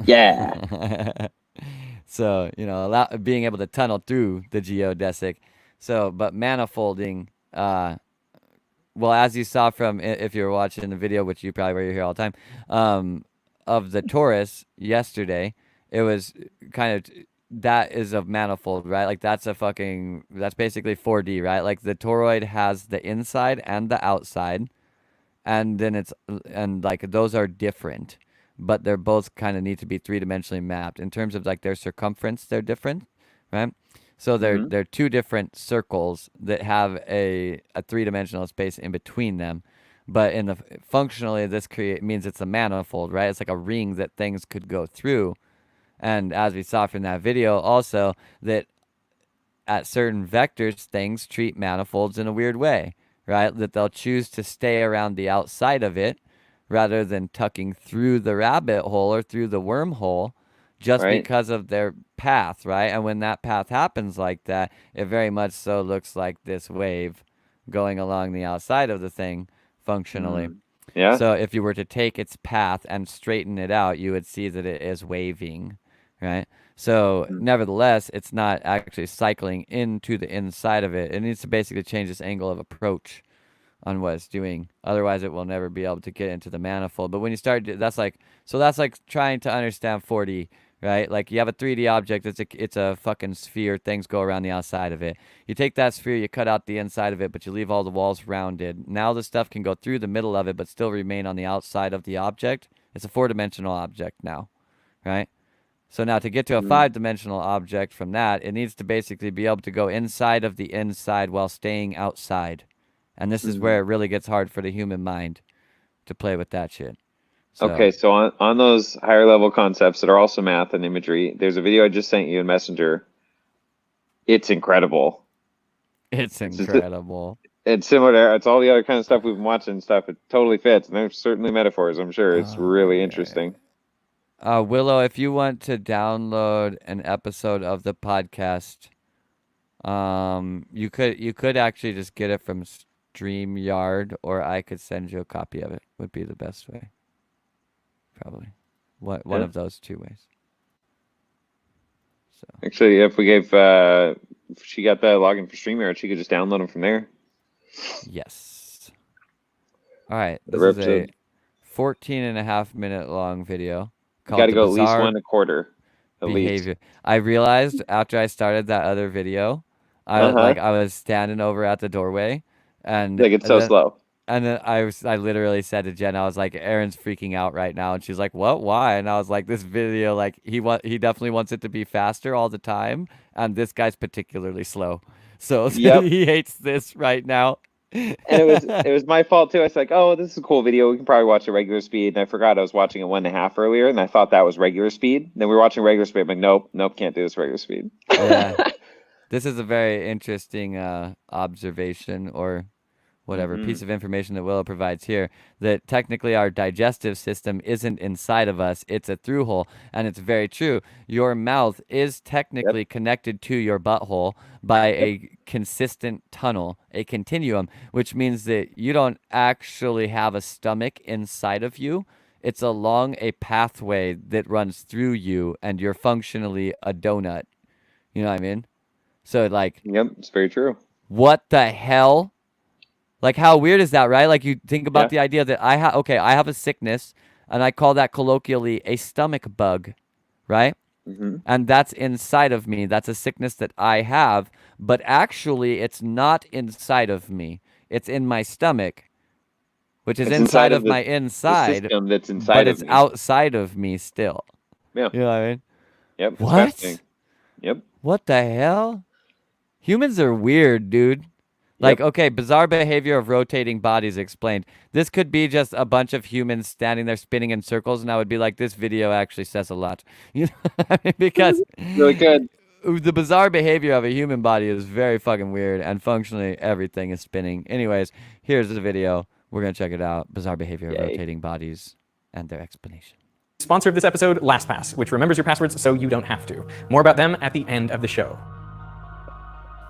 Yeah. So, being able to tunnel through the geodesic. So, but manifolding, well, as you saw from, if you were watching the video, which you probably were here all the time, of the Taurus yesterday, it was kind of, that is a manifold, right? Like that's basically 4D, right? Like the toroid has the inside and the outside, and then and like those are different, but they're both kind of need to be three-dimensionally mapped in terms of like their circumference. They're different, right? So Hmm. they're two different circles that have a three-dimensional space in between them, But functionally, this means it's a manifold, right? It's like a ring that things could go through. And as we saw from that video also, that at certain vectors, things treat manifolds in a weird way, right? That they'll choose to stay around the outside of it rather than tucking through the rabbit hole or through the wormhole just Right. because of their path, right? And when that path happens like that, it very much so looks like this wave going along the outside of the thing functionally. Yeah. So if you were to take its path and straighten it out, you would see that it is waving, right? So nevertheless, it's not actually cycling into the inside of it. It needs to basically change this angle of approach on what it's doing. Otherwise, it will never be able to get into the manifold. But when you start, that's like trying to understand 4D, right? Like you have a 3D object, it's a fucking sphere, things go around the outside of it. You take that sphere, you cut out the inside of it, but you leave all the walls rounded. Now the stuff can go through the middle of it, but still remain on the outside of the object. It's a 4-dimensional object now, right? So now to get to a 5-dimensional object from that, it needs to basically be able to go inside of the inside while staying outside. And this is where it really gets hard for the human mind to play with that shit. So, Okay, so on those higher level concepts that are also math and imagery, there's a video I just sent you in Messenger. It's incredible. It's incredible. It's similar to it's all the other kind of stuff we've been watching and stuff. It totally fits. And there's certainly metaphors, I'm sure. It's really interesting. Willow, if you want to download an episode of the podcast, you could actually just get it from StreamYard, or I could send you a copy of it. Would be the best way. Probably. One of those two ways. So actually, if we gave if she got that login for StreamYard, she could just download them from there. Yes. All right. This is a 14.5-minute long video. You got to go at least 1.25. Behavior. I realized after I started that other video, I was standing over at the doorway, and like it's so slow. And then I literally said to Jen, I was like, Aaron's freaking out right now, and she's like, what? Why? And I was like, this video, like he definitely wants it to be faster all the time, and this guy's particularly slow, so he hates this right now. And it was my fault too. I was like, oh, this is a cool video. We can probably watch at regular speed. And I forgot I was watching at 1.5 earlier, and I thought that was regular speed. Then we were watching regular speed. I'm like, nope, can't do this regular speed. Yeah. This is a very interesting observation or whatever piece of information that Willow provides here, that technically our digestive system isn't inside of us, it's a through hole. And it's very true. Your mouth is technically connected to your butthole by a consistent tunnel, a continuum, which means that you don't actually have a stomach inside of you. It's along a pathway that runs through you, and you're functionally a donut. You know what I mean? So like, yep, it's very true. What the hell? Like, how weird is that, right? Like, you think about the idea that I have a sickness, and I call that colloquially a stomach bug, right? And that's inside of me. That's a sickness that I have, but actually it's not inside of me. It's in my stomach, which is inside of my inside, the system that's inside but of it's me. outside of me still. Yeah. You know what I mean? Yep. What? Yep. What the hell? Humans are weird, dude. Like, okay, bizarre behavior of rotating bodies explained. This could be just a bunch of humans standing there spinning in circles, and I would be like, this video actually says a lot. You know what I mean? Because really good. The bizarre behavior of a human body is very fucking weird, and functionally everything is spinning. Anyways, here's the video. We're going to check it out. Bizarre behavior of rotating bodies and their explanation. Sponsor of this episode, LastPass, which remembers your passwords so you don't have to. More about them at the end of the show.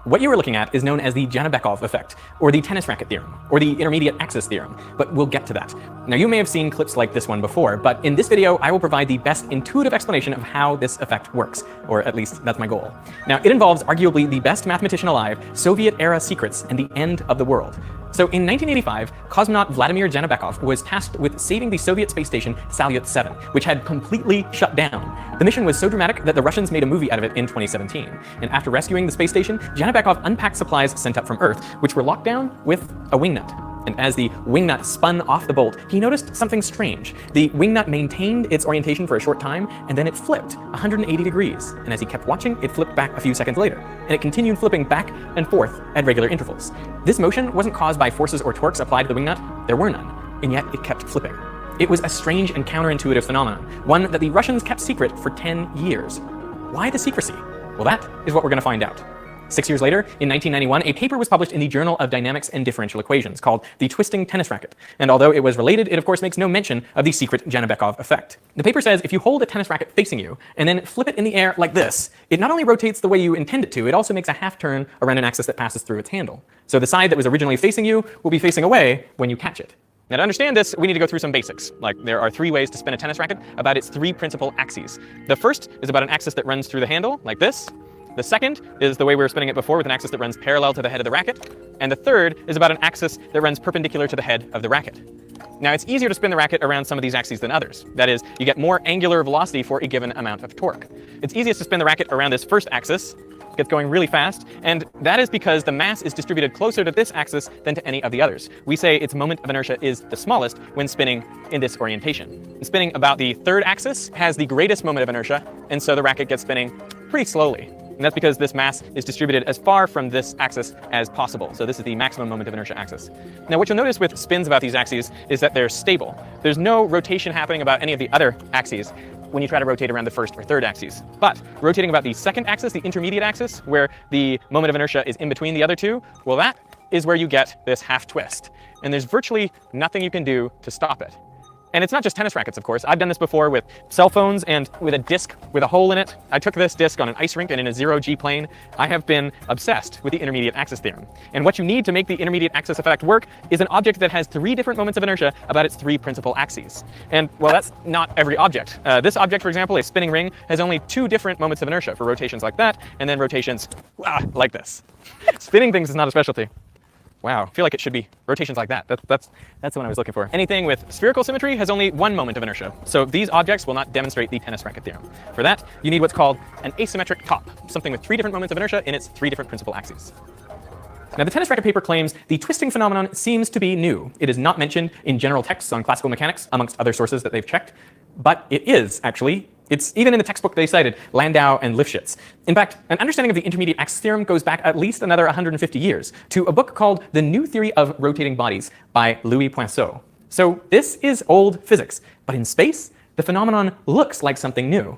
What you are looking at is known as the Janabekov effect, or the tennis racket theorem, or the intermediate axis theorem, but we'll get to that. Now, you may have seen clips like this one before, but in this video, I will provide the best intuitive explanation of how this effect works, or at least that's my goal. Now, it involves arguably the best mathematician alive, Soviet-era secrets, and the end of the world. So in 1985, cosmonaut Vladimir Janabekov was tasked with saving the Soviet space station Salyut 7, which had completely shut down. The mission was so dramatic that the Russians made a movie out of it in 2017. And after rescuing the space station, Janabekov unpacked supplies sent up from Earth, which were locked down with a wingnut. And as the wingnut spun off the bolt, he noticed something strange. The wingnut maintained its orientation for a short time, and then it flipped 180 degrees. And as he kept watching, it flipped back a few seconds later. And it continued flipping back and forth at regular intervals. This motion wasn't caused by forces or torques applied to the wingnut. There were none. and yet it kept flipping. It was a strange and counterintuitive phenomenon, one that the Russians kept secret for 10 years. Why the secrecy? Well, that is what we're going to find out. 6 years later, in 1991, a paper was published in the Journal of Dynamics and Differential Equations called The Twisting Tennis Racket. And although it was related, it of course makes no mention of the secret Janabekov effect. The paper says if you hold a tennis racket facing you and then flip it in the air like this, it not only rotates the way you intend it to, it also makes a half turn around an axis that passes through its handle. So the side that was originally facing you will be facing away when you catch it. Now, to understand this, we need to go through some basics. Like, there are 3 ways to spin a tennis racket about its 3 principal axes. The first is about an axis that runs through the handle, like this. The second is the way we were spinning it before, with an axis that runs parallel to the head of the racket. And the third is about an axis that runs perpendicular to the head of the racket. Now, it's easier to spin the racket around some of these axes than others. That is, you get more angular velocity for a given amount of torque. It's easiest to spin the racket around this first axis. It gets going really fast, and that is because the mass is distributed closer to this axis than to any of the others. We say its moment of inertia is the smallest when spinning in this orientation. And spinning about the third axis has the greatest moment of inertia, and so the racket gets spinning pretty slowly. And that's because this mass is distributed as far from this axis as possible. So this is the maximum moment of inertia axis. Now, what you'll notice with spins about these axes is that they're stable. There's no rotation happening about any of the other axes when you try to rotate around the first or third axes. But rotating about the second axis, the intermediate axis, where the moment of inertia is in between the other two, well, that is where you get this half twist. And there's virtually nothing you can do to stop it. And it's not just tennis rackets, of course. I've done this before with cell phones and with a disc with a hole in it. I took this disc on an ice rink and in a zero-G plane. I have been obsessed with the intermediate axis theorem. And what you need to make the intermediate axis effect work is an object that has 3 different moments of inertia about its 3 principal axes. And, well, that's not every object. This object, for example, a spinning ring, has only 2 different moments of inertia for rotations like that, and then rotations like this. Spinning things is not a specialty. Wow, I feel like it should be rotations like that. That's the one I was looking for. Anything with spherical symmetry has only 1 moment of inertia. So these objects will not demonstrate the tennis racket theorem. For that, you need what's called an asymmetric top, something with 3 different moments of inertia in its 3 different principal axes. Now, the tennis racket paper claims the twisting phenomenon seems to be new. It is not mentioned in general texts on classical mechanics, amongst other sources that they've checked, but it is actually. It's even in the textbook they cited, Landau and Lifshitz. In fact, an understanding of the intermediate axis theorem goes back at least another 150 years to a book called The New Theory of Rotating Bodies by Louis Poinsot. So this is old physics, but in space, the phenomenon looks like something new.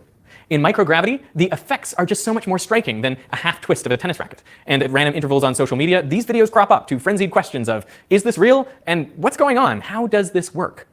In microgravity, the effects are just so much more striking than a half twist of a tennis racket. And at random intervals on social media, these videos crop up to frenzied questions of, is this real? And what's going on? How does this work?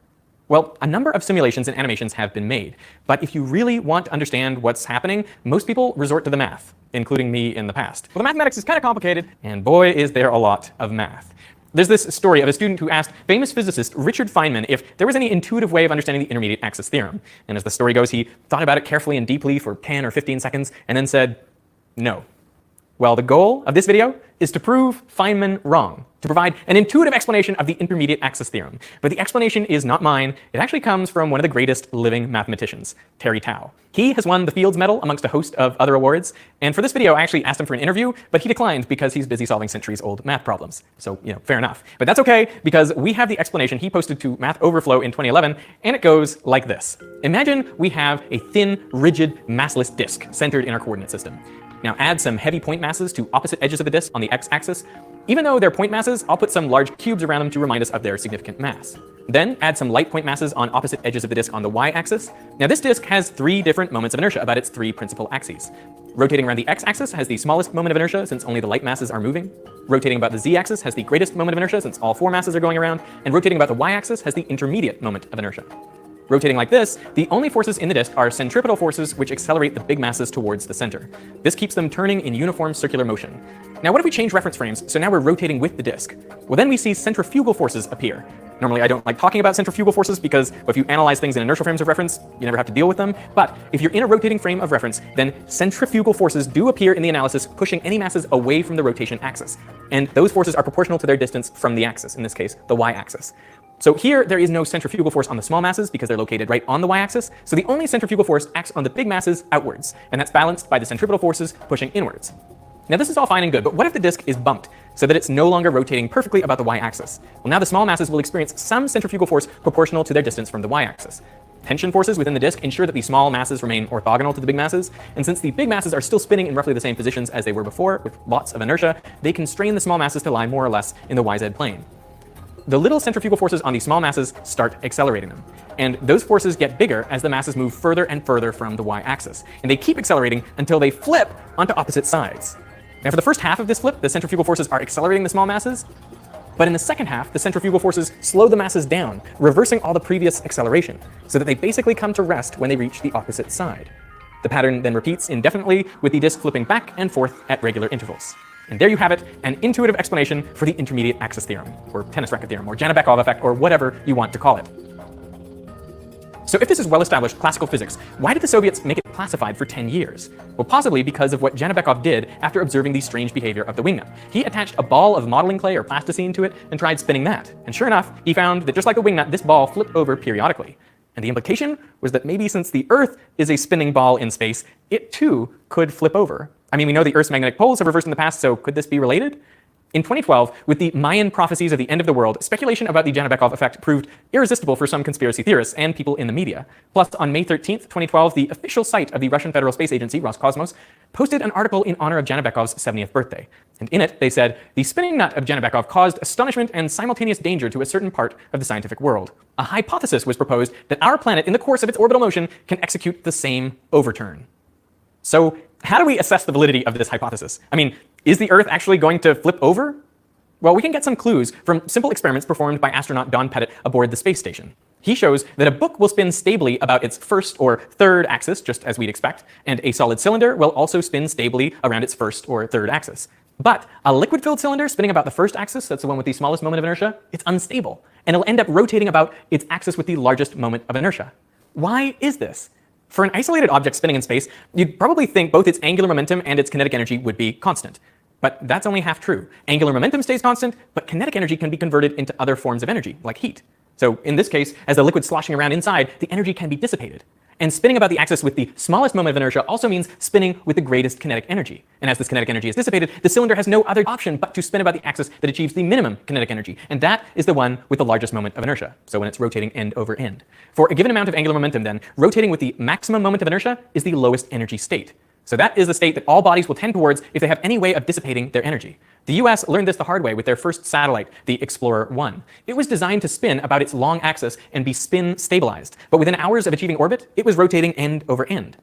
Well, a number of simulations and animations have been made, but if you really want to understand what's happening, most people resort to the math, including me in the past. Well, the mathematics is kind of complicated, and boy, is there a lot of math. There's this story of a student who asked famous physicist Richard Feynman if there was any intuitive way of understanding the intermediate axis theorem. And as the story goes, he thought about it carefully and deeply for 10 or 15 seconds, and then said, no. Well, the goal of this video is to prove Feynman wrong, to provide an intuitive explanation of the intermediate axis theorem. But the explanation is not mine. It actually comes from one of the greatest living mathematicians, Terry Tao. He has won the Fields Medal amongst a host of other awards. And for this video, I actually asked him for an interview, but he declined because he's busy solving centuries-old math problems. So, fair enough. But that's okay, because we have the explanation he posted to Math Overflow in 2011, and it goes like this. Imagine we have a thin, rigid, massless disk centered in our coordinate system. Now add some heavy point masses to opposite edges of the disk on the x-axis. Even though they're point masses, I'll put some large cubes around them to remind us of their significant mass. Then add some light point masses on opposite edges of the disk on the y-axis. Now this disk has 3 different moments of inertia about its 3 principal axes. Rotating around the x-axis has the smallest moment of inertia since only the light masses are moving. Rotating about the z-axis has the greatest moment of inertia since all 4 masses are going around. And rotating about the y-axis has the intermediate moment of inertia. Rotating like this, the only forces in the disk are centripetal forces which accelerate the big masses towards the center. This keeps them turning in uniform circular motion. Now what if we change reference frames, so now we're rotating with the disk? Well, then we see centrifugal forces appear. Normally I don't like talking about centrifugal forces because if you analyze things in inertial frames of reference, you never have to deal with them. But if you're in a rotating frame of reference, then centrifugal forces do appear in the analysis, pushing any masses away from the rotation axis. And those forces are proportional to their distance from the axis, in this case, the y-axis. So here, there is no centrifugal force on the small masses because they're located right on the y-axis. So the only centrifugal force acts on the big masses outwards, and that's balanced by the centripetal forces pushing inwards. Now this is all fine and good, but what if the disk is bumped so that it's no longer rotating perfectly about the y-axis? Well, now the small masses will experience some centrifugal force proportional to their distance from the y-axis. Tension forces within the disk ensure that the small masses remain orthogonal to the big masses, and since the big masses are still spinning in roughly the same positions as they were before, with lots of inertia, they constrain the small masses to lie more or less in the yz plane. the little centrifugal forces on these small masses start accelerating them. And those forces get bigger as the masses move further and further from the y-axis. And they keep accelerating until they flip onto opposite sides. Now, for the first half of this flip, the centrifugal forces are accelerating the small masses. But in the second half, the centrifugal forces slow the masses down, reversing all the previous acceleration, so that they basically come to rest when they reach the opposite side. The pattern then repeats indefinitely, with the disk flipping back and forth at regular intervals. And there you have it, an intuitive explanation for the intermediate axis theorem, or tennis racket theorem, or Janabekov effect, or whatever you want to call it. So if this is well-established classical physics, why did the Soviets make it classified for 10 years? Well, possibly because of what Janabekov did after observing the strange behavior of the wingnut. He attached a ball of modeling clay or plasticine to it and tried spinning that. And sure enough, he found that just like a wingnut, this ball flipped over periodically. And the implication was that maybe since the Earth is a spinning ball in space, it too could flip over. I mean, we know the Earth's magnetic poles have reversed in the past, so could this be related? In 2012, with the Mayan prophecies of the end of the world, speculation about the Janabekov effect proved irresistible for some conspiracy theorists and people in the media. Plus, on May 13th, 2012, the official site of the Russian Federal Space Agency, Roscosmos, posted an article in honor of Janabekov's 70th birthday. And in it, they said, the spinning nut of Janabekov caused astonishment and simultaneous danger to a certain part of the scientific world. A hypothesis was proposed that our planet, in the course of its orbital motion, can execute the same overturn. So, how do we assess the validity of this hypothesis? I mean, is the Earth actually going to flip over? Well, we can get some clues from simple experiments performed by astronaut Don Pettit aboard the space station. He shows that a book will spin stably about its first or third axis, just as we'd expect, and a solid cylinder will also spin stably around its first or third axis. But a liquid-filled cylinder spinning about the first axis, that's the one with the smallest moment of inertia, it's unstable, and it'll end up rotating about its axis with the largest moment of inertia. Why is this? For an isolated object spinning in space, you'd probably think both its angular momentum and its kinetic energy would be constant. But that's only half true. Angular momentum stays constant, but kinetic energy can be converted into other forms of energy, like heat. So in this case, as the liquid's sloshing around inside, the energy can be dissipated. And spinning about the axis with the smallest moment of inertia also means spinning with the greatest kinetic energy. And as this kinetic energy is dissipated, the cylinder has no other option but to spin about the axis that achieves the minimum kinetic energy. And that is the one with the largest moment of inertia. So when it's rotating end over end. For a given amount of angular momentum then, rotating with the maximum moment of inertia is the lowest energy state. So that is the state that all bodies will tend towards if they have any way of dissipating their energy. The US learned this the hard way with their first satellite, the Explorer 1. It was designed to spin about its long axis and be spin stabilized, but within hours of achieving orbit, it was rotating end over end.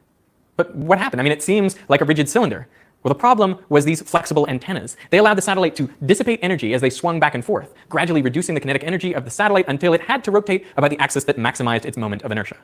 But what happened? I mean, it seems like a rigid cylinder. Well, the problem was these flexible antennas. They allowed the satellite to dissipate energy as they swung back and forth, gradually reducing the kinetic energy of the satellite until it had to rotate about the axis that maximized its moment of inertia.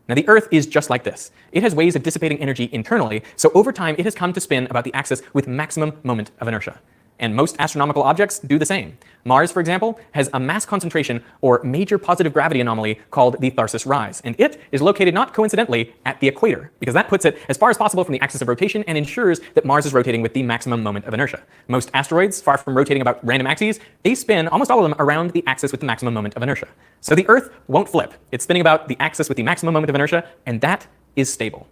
Now, the Earth is just like this. It has ways of dissipating energy internally, so over time it has come to spin about the axis with maximum moment of inertia. And most astronomical objects do the same. Mars, for example, has a mass concentration or major positive gravity anomaly called the Tharsis Rise, and it is located not coincidentally at the equator, because that puts it as far as possible from the axis of rotation and ensures that Mars is rotating with the maximum moment of inertia. Most asteroids, far from rotating about random axes, they spin, almost all of them, around the axis with the maximum moment of inertia. So the Earth won't flip. It's spinning about the axis with the maximum moment of inertia, and that is stable.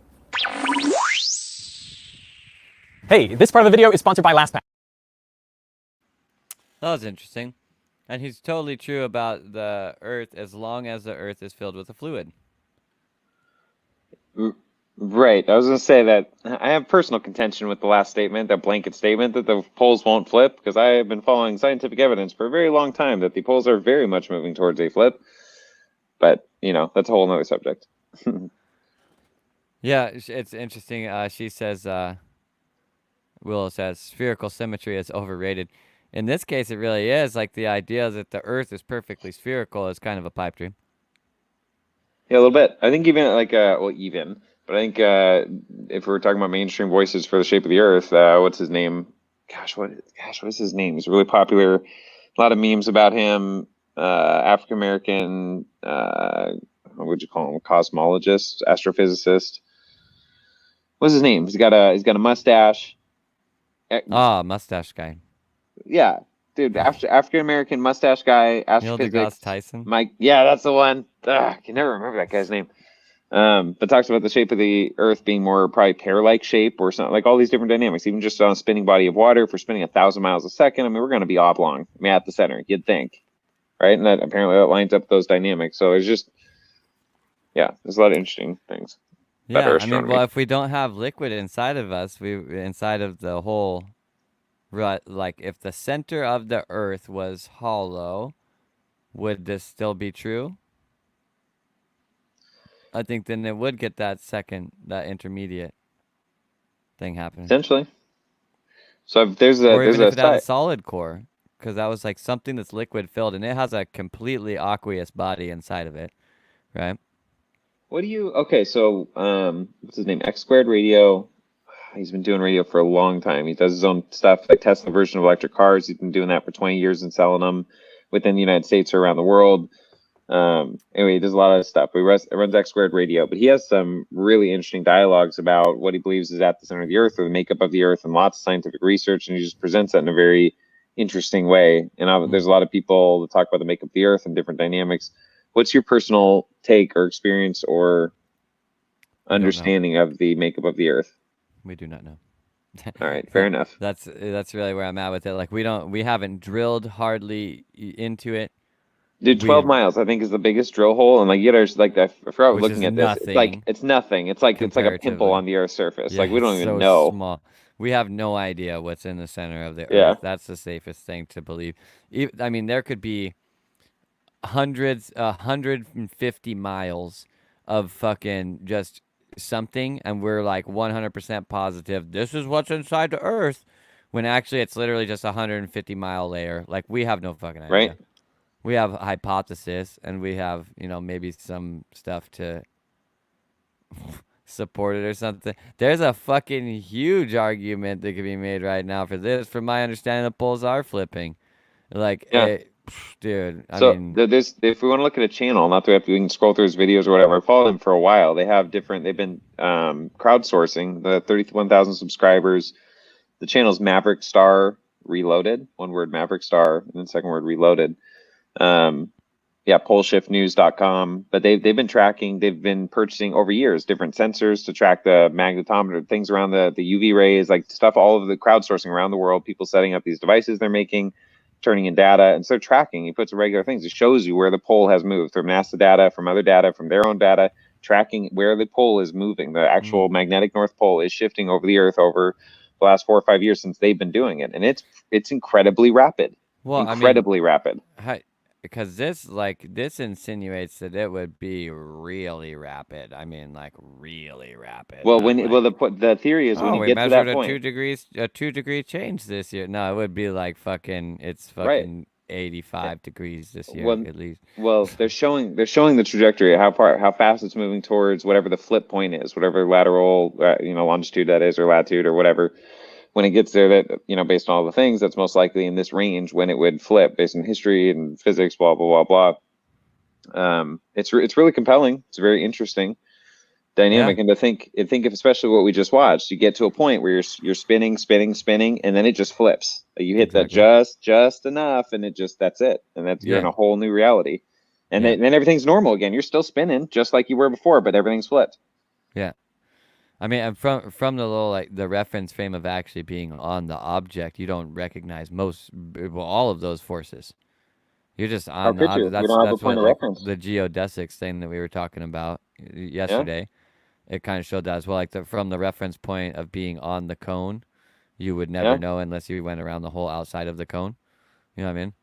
Hey, this part of the video is sponsored by LastPass. That was interesting. And he's totally true about the Earth as long as the Earth is filled with a fluid. Right. I was going to say that I have personal contention with the last statement, that blanket statement that the poles won't flip, because I have been following scientific evidence for a very long time that the poles are very much moving towards a flip. But, you know, that's a whole nother subject. Yeah, it's interesting. She says, Willow says, spherical symmetry is overrated. In this case, it really is. Like, the idea that the Earth is perfectly spherical is kind of a pipe dream. Yeah, a little bit. I think even like, but I think if we're talking about mainstream voices for the shape of the Earth, what's his name? What is his name? He's really popular. A lot of memes about him. African American. What would you call him? Cosmologist, astrophysicist. What's his name? He's got a mustache. Mustache guy. Yeah, dude, African American mustache guy, Neil astrophysics. deGrasse Tyson. Mike, yeah, that's the one. I can never remember that guy's name. But talks about the shape of the Earth being more probably pear-like shape or something, like all these different dynamics. Even just on a spinning body of water, if we're spinning 1,000 miles a second, I mean, we're going to be oblong. I mean, at the center, you'd think, right? And that apparently that lines up those dynamics. So it's just, yeah, there's a lot of interesting things. Yeah, I mean, well, if we don't have liquid inside of us, inside of the whole. Right, like if the center of the Earth was hollow, would this still be true? I think then it would get that intermediate thing happening. Potentially. So if there's Or even if a it had a site. solid core, because that was like something that's liquid filled, and it has a completely aqueous body inside of it, right? What do you? Okay, so what's his name? X Squared Radio. He's been doing radio for a long time. He does his own stuff, like Tesla version of electric cars. He's been doing that for 20 years and selling them within the United States or around the world. Anyway, he does a lot of stuff. He runs X Squared Radio, but he has some really interesting dialogues about what he believes is at the center of the Earth or the makeup of the Earth, and lots of scientific research. And he just presents that in a very interesting way. And there's a lot of people that talk about the makeup of the Earth and different dynamics. What's your personal take or experience or understanding of the makeup of the Earth? We do not know. All right, fair enough. That's really where I'm at with it. Like we haven't drilled hardly into it. Dude, 12 miles I think is the biggest drill hole, and like you guys, like I forgot Which looking is at this. It's like it's nothing. It's like a pimple comparatively. on the Earth's surface. Yeah, like we don't it's even so know. Small. We have no idea what's in the center of the Yeah. Earth. That's the safest thing to believe. I mean, there could be 150 miles of fucking just something, and we're like 100% positive this is what's inside the Earth, when actually it's literally just a 150-mile layer. Like, we have no fucking idea. Right. We have a hypothesis, and we have, maybe some stuff to support it or something. There's a fucking huge argument that could be made right now for this. From my understanding, the poles are flipping. Like, Yeah. dude, if we want to look at a channel, not that we can scroll through his videos or whatever, I followed him for a while. They've been crowdsourcing the 31,000 subscribers. The channel's Maverick Star Reloaded, one word, Maverick Star, and then second word, Reloaded. poleshiftnews.com. But they've been purchasing over years different sensors to track the magnetometer, things around the UV rays, like stuff, all of the crowdsourcing around the world, people setting up these devices they're making, turning in data, and so tracking. He puts regular things. It shows you where the pole has moved from NASA data, from other data, from their own data, tracking where the pole is moving. The actual magnetic North Pole is shifting over the Earth over the last 4 or 5 years since they've been doing it, and it's incredibly rapid. Rapid. Because this insinuates that it would be really rapid. I mean, like, really rapid. Well, the theory is when you get to that point. We measured a 2-degree change this year. No, it would be like it's fucking 85 degrees this year at least. Well, they're showing the trajectory, how fast it's moving towards whatever the flip point is, whatever lateral longitude that is, or latitude or whatever. When it gets there, that based on all the things, that's most likely in this range when it would flip, based on history and physics, blah blah blah blah. It's really compelling. It's a very interesting dynamic, and to think if especially what we just watched, you get to a point where you're spinning, and then it just flips. You hit that just enough, and that's it, and you're in a whole new reality, and then everything's normal again. You're still spinning just like you were before, but everything's flipped. Yeah. I mean, from the little, the reference frame of actually being on the object, you don't recognize all of those forces. You're just on the object. That's what the geodesics thing that we were talking about yesterday. Yeah. It kind of showed that as well. Like from the reference point of being on the cone, you would never know unless you went around the whole outside of the cone. You know what I mean?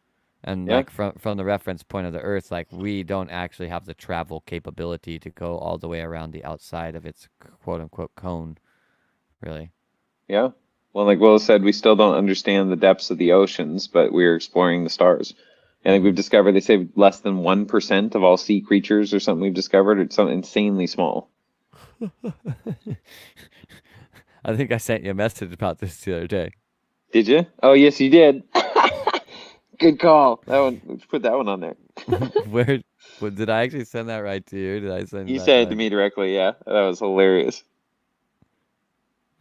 And like from the reference point of the Earth, like, we don't actually have the travel capability to go all the way around the outside of its quote unquote cone, really. Yeah. Well, like Will said, we still don't understand the depths of the oceans, but we're exploring the stars. I think we've discovered, they say less than 1% of all sea creatures or something we've discovered. It's something insanely small. I think I sent you a message about this the other day. Did you? Oh, yes, you did. Good call. That one. Let's put that one on there. Where? Did I actually send that right to you? Did I send? You said it to me directly. Yeah, that was hilarious.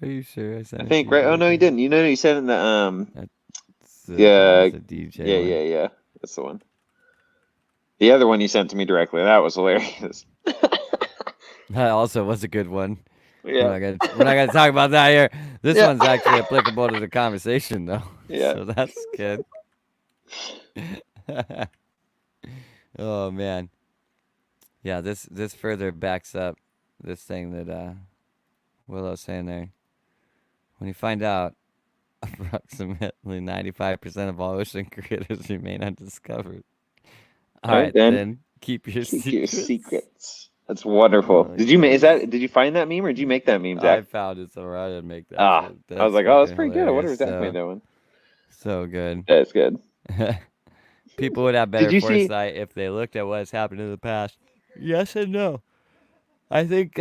Are you sure I sent? I think right. Oh no, you didn't. You sent it in the the DJ. Yeah. That's the one. The other one you sent to me directly. That was hilarious. That also was a good one. Yeah. We're not gonna talk about that here. This one's actually applicable to the conversation, though. Yeah. So that's good. Oh man. Yeah, this further backs up this thing that Willow's saying there. When you find out approximately 95% of all ocean critters remain undiscovered, All right, then keep your Keep your secrets. secrets. That's wonderful. Oh, Did you yes. did you find that meme or did you make that meme, I Zach? found it, so I didn't make that Ah, shit. I was That's like, oh, that's fucking pretty good. I wonder hilarious. if Zach made that one. So good. That's good. People would have Did better you see? foresight if they looked at what has happened in the past. Yes and no. I think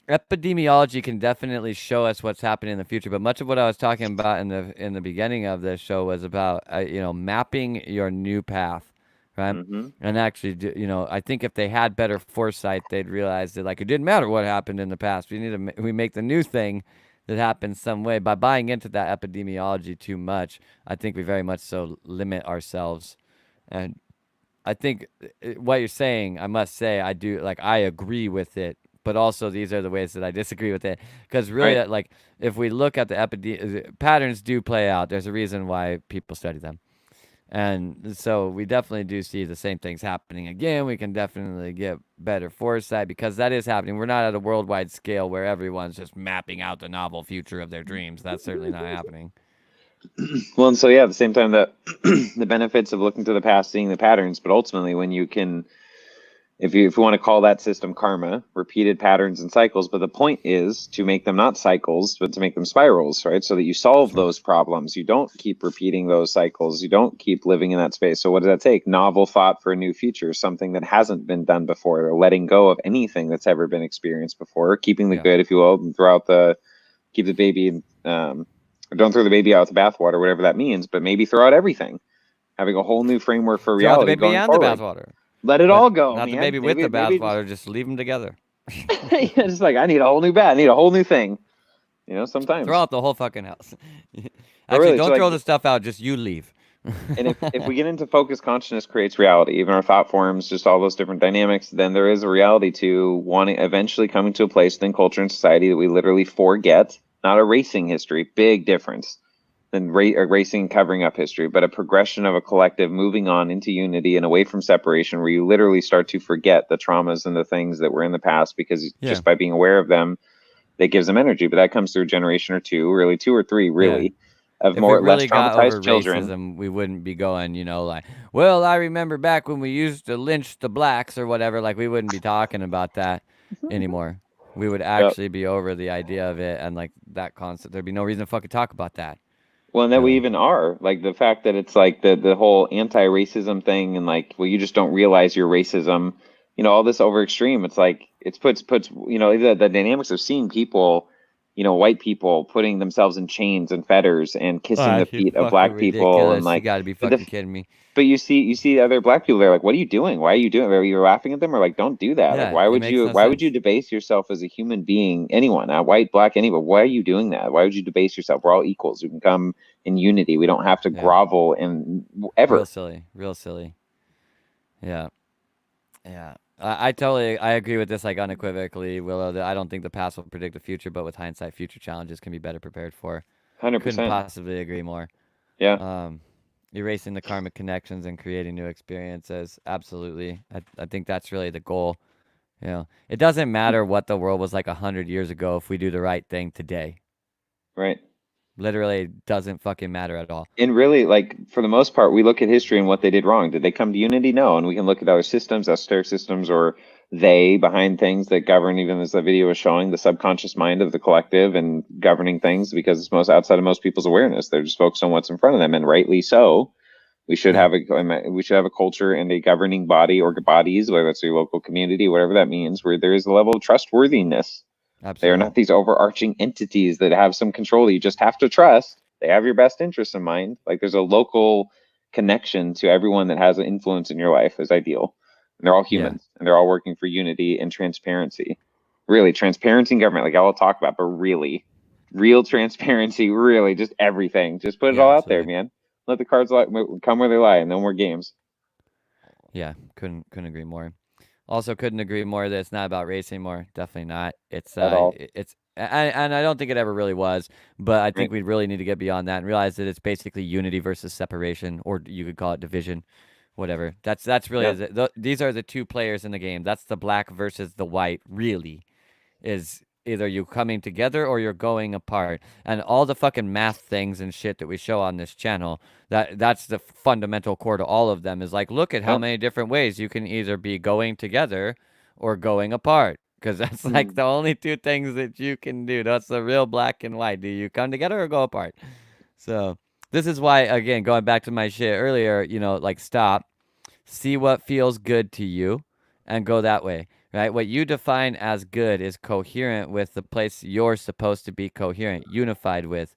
epidemiology can definitely show us what's happening in the future, but much of what I was talking about in the beginning of this show was about mapping your new path, right? Mm-hmm. And actually, I think if they had better foresight, they'd realize that like it didn't matter what happened in the past. We make the new thing that happens some way. By buying into that epidemiology too much, I think we very much so limit ourselves. And I think what you're saying, I must say, I agree with it, but also these are the ways that I disagree with it. Because really, Right. like, if we look at the patterns do play out. There's a reason why people study them. And so we definitely do see the same things happening again. We can definitely get better foresight because that is happening. We're not at a worldwide scale where everyone's just mapping out the novel future of their dreams. That's certainly not happening. Well, and so yeah, at the same time that the benefits of looking to the past, seeing the patterns, but ultimately when you can, if you want to call that system karma, repeated patterns and cycles, but the point is to make them not cycles, but to make them spirals, right? So that you solve Sure. those problems. You don't keep repeating those cycles. You don't keep living in that space. So what does that take? Novel thought for a new future, something that hasn't been done before, or letting go of anything that's ever been experienced before, keeping the Yeah. good, if you will, and keep the baby, don't throw the baby out with the bathwater, whatever that means, but maybe throw out everything, having a whole new framework for Throw out the reality baby going and the forward. bathwater. Let it But all go, not the man. baby with the Maybe just, bathwater, just leave them together. it's like I need a whole new bat. I need a whole new thing. Throw Sometimes. out the whole fucking house. But Actually, really, so don't throw like, the stuff out, just you leave. and if we get into focus, consciousness creates reality. Even our thought forms, just all those different dynamics. Then there is a reality to wanting eventually coming to a place within culture and society that we literally forget. Not erasing history, big difference than erasing and covering up history, but a progression of a collective moving on into unity and away from separation, where you literally start to forget the traumas and the things that were in the past because Yeah. just by being aware of them, that gives them energy. But that comes through a generation or two, really 2 or 3, really, of If we more less really got over traumatized children. racism, we wouldn't be going, like, well, I remember back when we used to lynch the blacks or whatever. Like, we wouldn't be talking about that anymore. We would Yep. actually be over the idea of it and, like, that concept. There'd be no reason to fucking talk about that. Well, and that we Really. even are like the fact that it's like the whole anti-racism thing, and like, well, you just don't realize your racism, all this over extreme. It's like it's puts the dynamics of seeing people, white people putting themselves in chains and fetters and kissing the That's just feet of fucking black people, and ridiculous. You like, gotta be but fucking kidding me. but you see other black people there, like, what are you doing? Why are you doing it? Are you laughing at them, or like, don't do that? Like, Yeah, why it would makes you no why would you sense. debase yourself as a human being? Anyone, white, black, anybody? Why are you doing that? Why would you debase yourself? We're all equals. We can come in unity. We don't have to Yeah. grovel in Real ever. silly. Real silly. Yeah. Yeah. I agree with this like unequivocally, Willow, that I don't think the past will predict the future, but with hindsight, future challenges can be better prepared for. Couldn't 100%. possibly agree more. Yeah. Um, Erasing the karmic connections and creating new experiences. Absolutely. I think that's really the goal. It doesn't matter what the world was like 100 years ago if we do the right thing today. Right. Literally, it doesn't fucking matter at all. And really, like, for the most part, we look at history and what they did wrong. Did they come to unity? No. And we can look at other systems, esoteric systems, or they behind things that govern, even as the video was showing, the subconscious mind of the collective and governing things, because it's most outside of most people's awareness. They're just focused on what's in front of them, and rightly so. We should Yeah. have a culture and a governing body or bodies, whether it's your local community, whatever that means, where there is a level of trustworthiness. They are Absolutely. not these overarching entities that have some control that you just have to trust. They have your best interests in mind. Like, there's a local connection to everyone that has an influence in your life is ideal. And they're all Yeah. humans, and they're all working for unity and transparency. Really, transparency in government, like I will talk about, but really, real transparency, really, just everything. Just put it Yeah, all out there, absolutely. man. Let the cards come where they lie, and no more games. Yeah, couldn't agree more. Also, couldn't agree more that it's not about race anymore. Definitely not. At all. And I don't think it ever really was. But I Right? think we really need to get beyond that and realize that it's basically unity versus separation, or you could call it division, whatever. That's really Yeah. these are the two players in the game. That's the black versus the white. Really, is either you coming together or you're going apart. And all the fucking math things and shit that we show on this channel, that's the fundamental core to all of them, is like, look at how Yep. many different ways you can either be going together or going apart. Because that's like the only two things that you can do. That's the real black and white. Do you come together or go apart? So this is why, again, going back to my shit earlier, like, stop, see what feels good to you, and go that way, right? What you define as good is coherent with the place you're supposed to be coherent, unified with.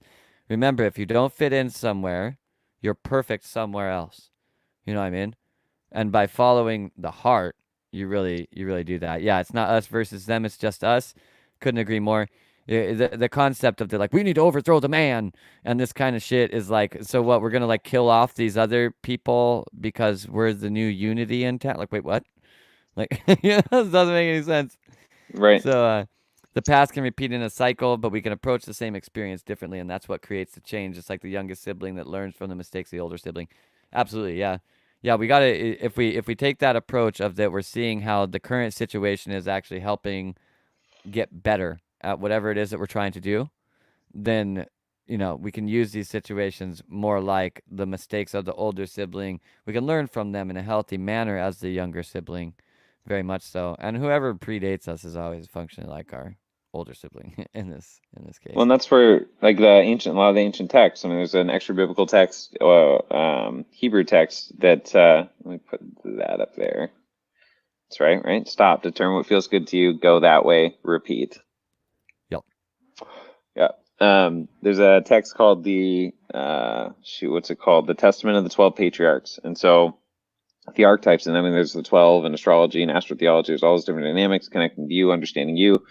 Remember, if you don't fit in somewhere, you're perfect somewhere else. You know what I mean? And by following the heart, you really do that. Yeah, it's not us versus them, it's just us. Couldn't agree more. The concept of we need to overthrow the man and this kind of shit is like, so what, we're gonna like kill off these other people because we're the new unity in town? Like, wait, what? Like, this doesn't make any sense. Right. So the past can repeat in a cycle, but we can approach the same experience differently, and that's what creates the change. It's like the youngest sibling that learns from the mistakes of the older sibling. Absolutely, yeah. Yeah, we gotta, if we take that approach of that, we're seeing how the current situation is actually helping get better at whatever it is that we're trying to do, then we can use these situations more like the mistakes of the older sibling. We can learn from them in a healthy manner as the younger sibling, very much so. And whoever predates us is always functioning like our older sibling in this case. Well, and that's where like a lot of the ancient texts. I mean, there's an extra biblical text, Hebrew text that let me put that up there. That's right. Stop. Determine what feels good to you. Go that way. Repeat. Yep. Yeah. There's a text called what's it called? The Testament of the 12 Patriarchs. And so the archetypes, and I mean, there's the 12 and astrology and astrotheology. There's all those different dynamics connecting to you, understanding you.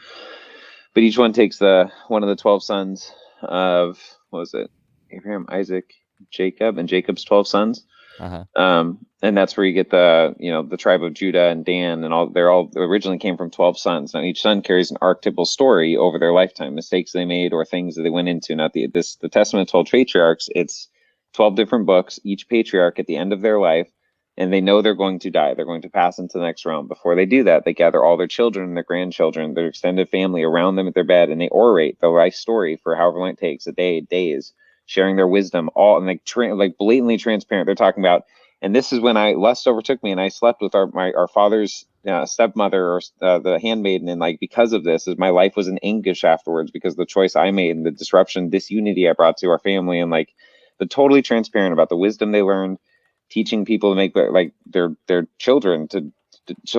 But each one takes one of the 12 sons of, what was it? Abraham, Isaac, Jacob, and Jacob's 12 sons. Uh-huh. And that's where you get the tribe of Judah and Dan, and they originally came from 12 sons. Now each son carries an archetypal story over their lifetime, mistakes they made or things that they went into. Now the Testament of 12 Patriarchs, it's 12 different books, each patriarch at the end of their life, and they know they're going to die. They're going to pass into the next realm. Before they do that, they gather all their children and their grandchildren, their extended family around them at their bed, and they orate the life story for however long it takes, a day, days, sharing their wisdom, all and like blatantly transparent. They're talking about, and this is when lust overtook me, and I slept with our father's stepmother, or the handmaiden, and like because of this, my life was in anguish afterwards because of the choice I made and the disruption, disunity I brought to our family, and like the totally transparent about the wisdom they learned, teaching people to make like their children to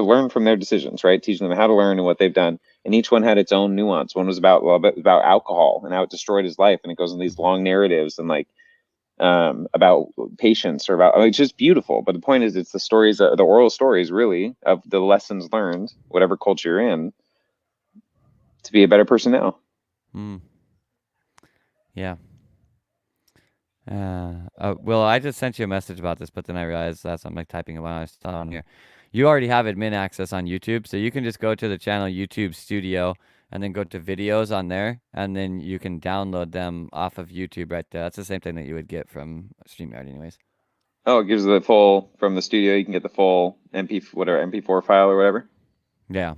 learn from their decisions, right? Teaching them how to learn and what they've done. And each one had its own nuance. One was about alcohol and how it destroyed his life. And it goes in these long narratives and like about patience or about, it's just beautiful. But the point is, it's the stories, the oral stories really of the lessons learned, whatever culture you're in, to be a better person now. Yeah. Well, I just sent you a message about this, but then I realized that's I'm like typing while I was still on here. You already have admin access on YouTube, so you can just go to the channel YouTube Studio and then go to videos on there, and then you can download them off of YouTube right there. That's the same thing that you would get from StreamYard anyways. Oh, it gives the full, from the studio, you can get the full MP4 file or whatever? Yeah.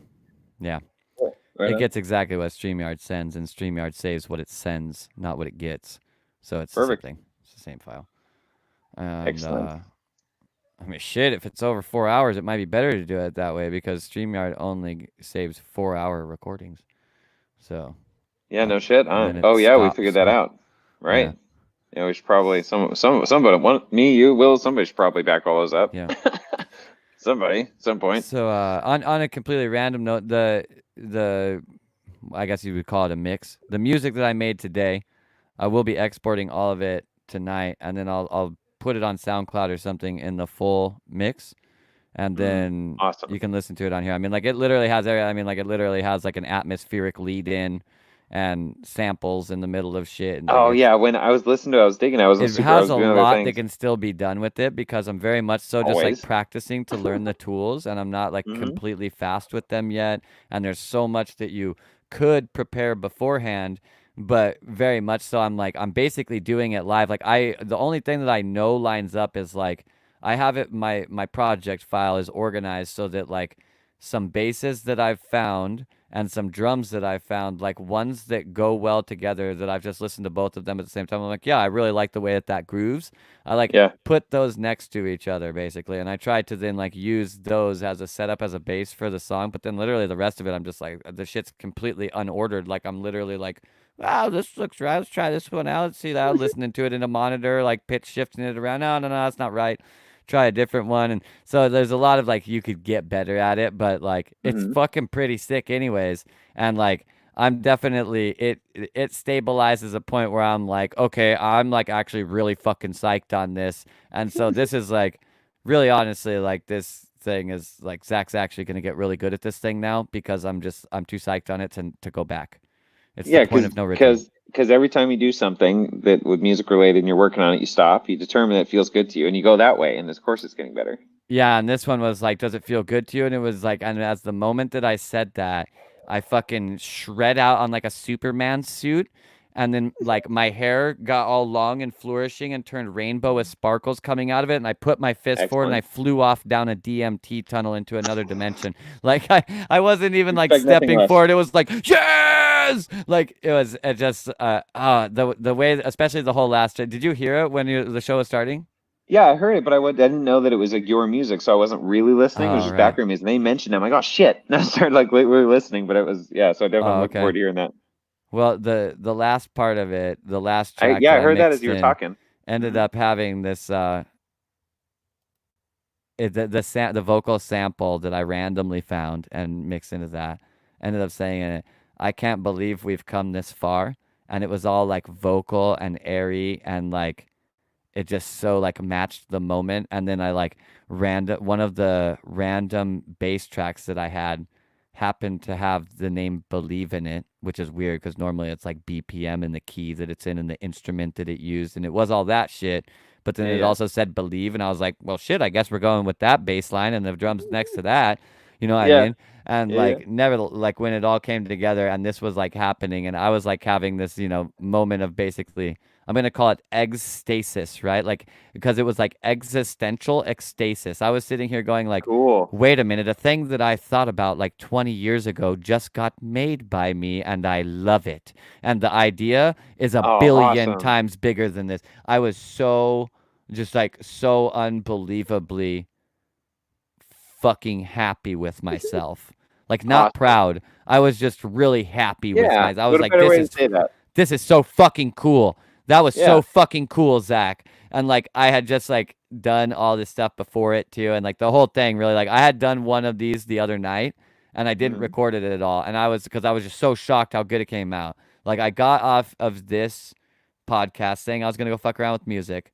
Cool. Right It on. gets exactly what StreamYard sends, and StreamYard saves what it sends, not what it gets. So it's the same Perfect. thing. It's the same file. And, Excellent. I mean, shit, if it's over 4 hours, it might be better to do it that way because StreamYard only saves 4-hour recordings. So. Yeah, no shit. And then it Oh yeah, we stops, figured that right? out. Right. Yeah. Yeah, we should probably somebody, me, you, Will, somebody should probably back all those up. Yeah. Somebody, at some point. So on a completely random note, the I guess you would call it a mix. The music that I made today, I will be exporting all of it tonight, and then I'll put it on SoundCloud or something in the full mix, and then Awesome. you can listen to it on here. I mean, like it literally has like an atmospheric lead in and samples in the middle of shit. And Oh like yeah, when I was listening to it, I was digging. I was it super. I has was a doing other lot that things. can still be done with it because I'm very much so just like Always. practicing to learn the tools, and I'm not like completely fast with them yet. And there's so much that you could prepare beforehand, but very much so I'm basically doing it live. Like the only thing that I know lines up is like I have it, my project file is organized so that like some basses that I've found and some drums that I've found, like ones that go well together, that I've just listened to both of them at the same time. I'm like, yeah, I really like the way that grooves. I like Yeah. put those next to each other basically, and I tried to then like use those as a setup as a base for the song. But then literally the rest of it, I'm just like, the shit's completely unordered. Like I'm literally like, wow, this looks right. Let's try this one out. Let's see that. Listening to it in a monitor, like pitch shifting it around. No, that's not right. Try a different one. And so there's a lot of like, you could get better at it, but like it's Mhm. fucking pretty sick anyways. And like I'm definitely it stabilizes a point where I'm like, okay, I'm like actually really fucking psyched on this. And so this is like really honestly like this thing is like Zach's actually gonna get really good at this thing now because I'm too psyched on it to go back. It's the Yeah, point of no return. because every time you do something that with music related and you're working on it, you stop, you determine that it feels good to you, and you go that way, and this course is getting better. Yeah, and this one was like, does it feel good to you? And it was like, and as the moment that I said that, I fucking shred out on like a Superman suit. And then like my hair got all long and flourishing and turned rainbow with sparkles coming out of it. And I put my fist forward and I Excellent. flew off down a DMT tunnel into another dimension. Like I wasn't even like Expect nothing stepping less. forward. It was like, yes! Like it was just, the way, especially the whole last, did you hear it when the show was starting? Yeah, I heard it, but I didn't know that it was like your music, so I wasn't really listening. It was Oh, just right. background music. And they mentioned it. I'm like, oh shit. And I started like really listening, but it was yeah. So definitely I'm Oh, looking okay. forward to hearing that. Well, the last part of it, the last track Yeah, that I I heard that as mixed you were in, talking. ended Mhm. up having this the vocal sample that I randomly found and mixed into that. Ended up saying in it, I can't believe we've come this far, and it was all like vocal and airy and like it just so like matched the moment. And then I like one of the random bass tracks that I had happened to have the name Believe in it, which is weird because normally it's like BPM and the key that it's in and the instrument that it used, and it was all that shit. But then Yeah, it yeah, also said Believe, and I was like, well, shit, I guess we're going with that bass line and the drums next to that. You know what I yeah, mean? And yeah, yeah. like never like when it all came together and this was like happening and I was like having this, moment of basically I'm gonna call it ecstasis, right? Like because it was like existential ecstasis. I was sitting here going like, Cool. wait a minute, a thing that I thought about like 20 years ago just got made by me and I love it. And the idea is a Oh, billion awesome. times bigger than this. I was just like so unbelievably fucking happy with myself. Like not Awesome. proud. I was just really happy with Yeah. myself. I was What a like, better way to say that? this is so fucking cool. That was Yeah. so fucking cool, Zach. And like I had just like done all this stuff before it too, and like the whole thing really like I had done one of these the other night, and I didn't Mhm. record it at all, and I was because I was just so shocked how good it came out. Like I got off of this podcast saying I was gonna go fuck around with music.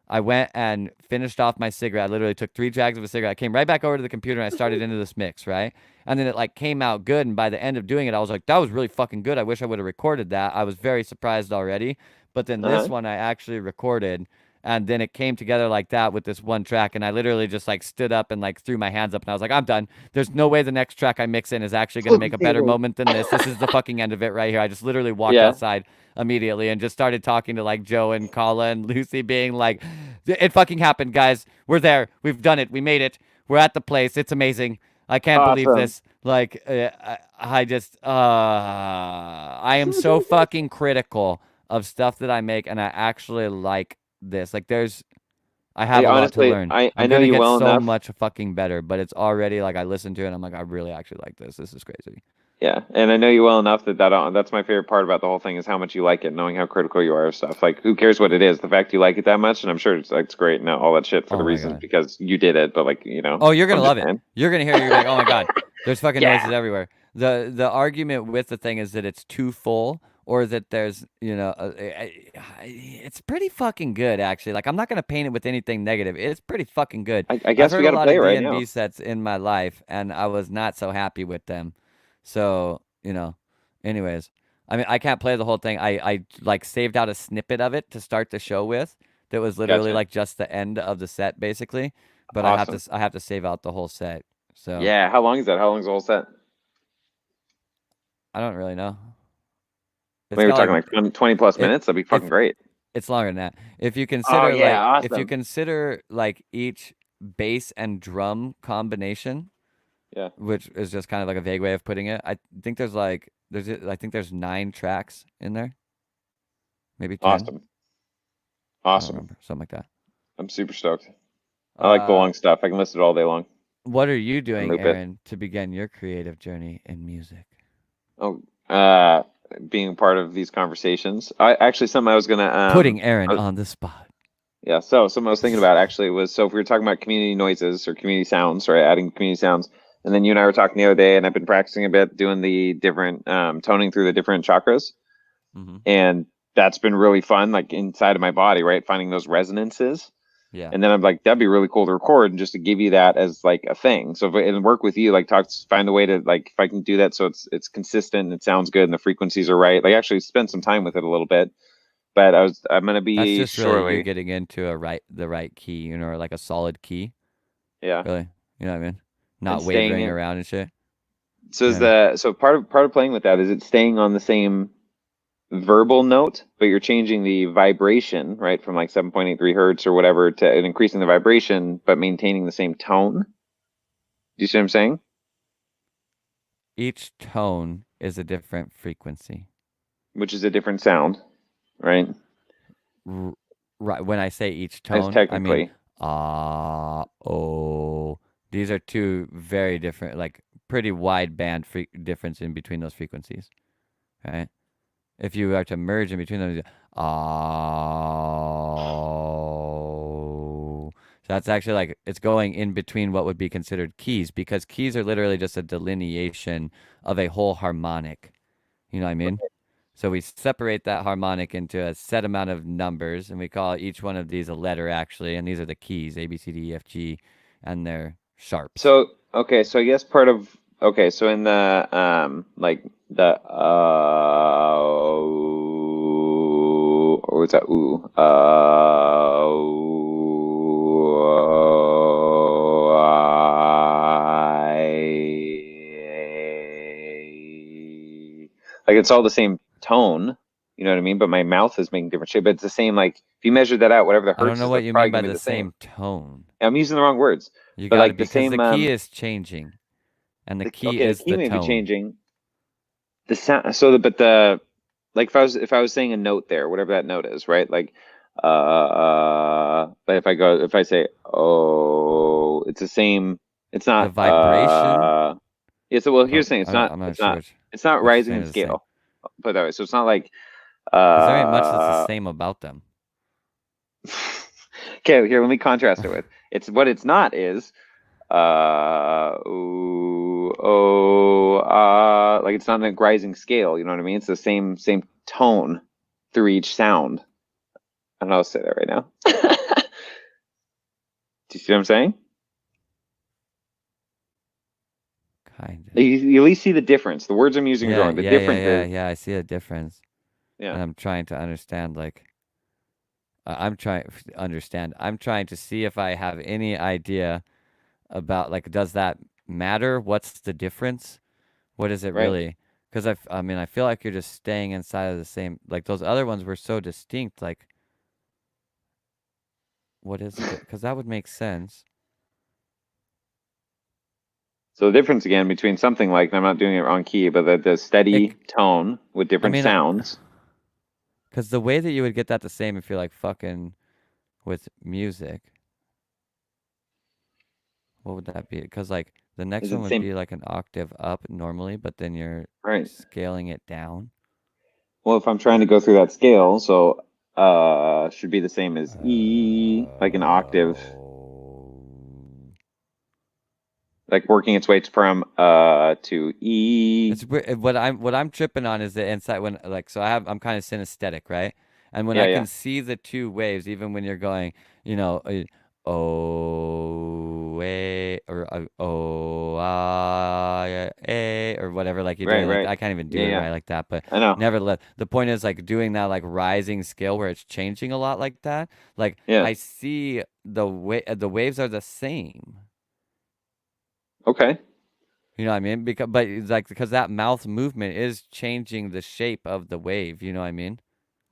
I went and finished off my cigarette. I literally took 3 drags of a cigarette. I came right back over to the computer and I started into this mix, right? And then it like came out good. And by the end of doing it, I was like, that was really fucking good. I wish I would have recorded that. I was very surprised already. But then this Uh-huh. one I actually recorded. And then it came together like that with this one track. And I literally just like stood up and like threw my hands up and I was like, I'm done. There's no way the next track I mix in is actually going to make a better moment than this. This is the fucking end of it right here. I just literally walked Yeah. outside immediately and just started talking to like Joe and Kala and Lucy being like, it fucking happened, guys. We're there. We've done it. We made it. We're at the place. It's amazing. I can't believe Awesome. this. Like, I just, I am so fucking critical of stuff that I make, and I actually like this. Like, I have Hey, a lot to honestly, learn. I I'm know gonna you get well so enough. much fucking better, but it's already like I listen to it, and I'm like, I really actually like this. This is crazy. Yeah, and I know you well enough that's my favorite part about the whole thing is how much you like it, knowing how critical you are of stuff. Like, who cares what it is? The fact you like it that much, and I'm sure it's great and all that shit for the Oh my reasons god. because you did it. But like, Oh, you're gonna I'm just love it. saying. You're gonna hear it. You're gonna be like, oh my god, there's fucking noises Yeah. everywhere. The argument with the thing is that it's too full, or that there's it's pretty fucking good actually. Like I'm not gonna paint it with anything negative. It's pretty fucking good. I I've guess we heard a got to lot play of it right DNB now. sets in my life, and I was not so happy with them. So anyways, I mean I can't play the whole thing. I like saved out a snippet of it to start the show with. That was literally Gotcha. like just the end of the set basically. But Awesome. I have to save out the whole set. So Yeah. How long is that? How long is the whole set? I don't really know. It's Maybe we're got talking like like 20 plus if minutes. That'd be fucking if great. it's longer than that. Oh yeah, If you awesome. consider like each bass and drum combination, Yeah. which is just kind of like a vague way of putting it. I think there's 9 tracks in there, maybe 10. Awesome. I don't Awesome. remember, something like that. I'm super stoked. I like the long stuff. I can listen to it all day long. What are you doing, loop it. Aaron, to begin your creative journey in music? Oh, being part of these conversations. Something I was gonna Putting Aaron on the spot. Yeah, so something I was thinking about actually was, so if we were talking about community noises or community sounds, right, adding community sounds, and then you and I were talking the other day, and I've been practicing a bit doing the different toning through the different chakras, and that's been really fun, like inside of my body, right, finding those resonances. Yeah. And then I'm like, that'd be really cool to record and just to give you that as like a thing. So and work with you, like find a way to, like, if I can do that so it's consistent and it sounds good and the frequencies are right, like actually spend some time with it a little bit. But I'm gonna be That's just shortly. really you getting into the right key, you know, or like a solid key. Yeah. Really, you know what I mean? Not And wavering around and shit. So part of playing with that is it's staying on the same verbal note, but you're changing the vibration, right, from like 7.83 hertz or whatever to and increasing the vibration, but maintaining the same tone. Do you see what I'm saying? Each tone is a different frequency. Which is a different sound, right? Right. When I say each tone, I mean oh. These are 2 very different, like pretty wide band difference in between those frequencies, right? If you are to merge in between them, oh. So that's actually like it's going in between what would be considered keys, because keys are literally just a delineation of a whole harmonic. You know what I mean? So we separate that harmonic into a set amount of numbers, and we call each one of these a letter, actually. And these are the keys: A, B, C, D, E, F, G, and they're sharps. So okay, so I guess so in the like the or what's that like it's all the same tone, you know what I mean? But my mouth is making different shape. But it's the same, like if you measure that out, whatever the hertz I don't know is, what that's you probably mean by gonna be the same tone. I'm using the wrong words. You but got to like be, the same, because the key is changing, and the key is the key the may tone. be changing. The sound. Like if I was saying a note there, whatever that note is, right? Like, but if I say oh, it's the same. It's not the vibration. Yeah. So here's the thing. I'm not sure. It's not rising in scale. Put it that way. So it's not like. Because there ain't much that's the same about them. Okay, here let me contrast it with. What it's not is like it's not a rising scale, you know what I mean? It's the same tone through each sound. I don't know how to say that right now. Do you see what I'm saying? Kind of. You at least see the difference. The words I'm using are wrong. The difference is I see a difference. Yeah. And I'm trying to understand, like, I'm trying to see if I have any idea about, like, does that matter? What's the difference? What is it really? Because I mean, I feel like you're just staying inside of the same, like those other ones were so distinct. Like, what is it? Because that would make sense. So the difference again between something like, I'm not doing it on key, but the steady tone with different sounds. Because the way that you would get that the same if you're like fucking with music, what would that be? Because like the next one would be like an octave up normally, but then you're scaling it down. Well, if I'm trying to go through that scale, so should be the same as E, like an octave. Like working its way from to E. It's what I'm tripping on is the inside when, like, so I'm kind of synesthetic, right? And when I can see the 2 waves, even when you're going, you know, oh, or oh, or whatever, like you're doing. Like, I can't even do it right like that, but I know. Nevertheless, the point is like doing that like rising scale where it's changing a lot like that. Like I see the waves are the same. Okay. You know what I mean? Because that mouth movement is changing the shape of the wave. You know what I mean?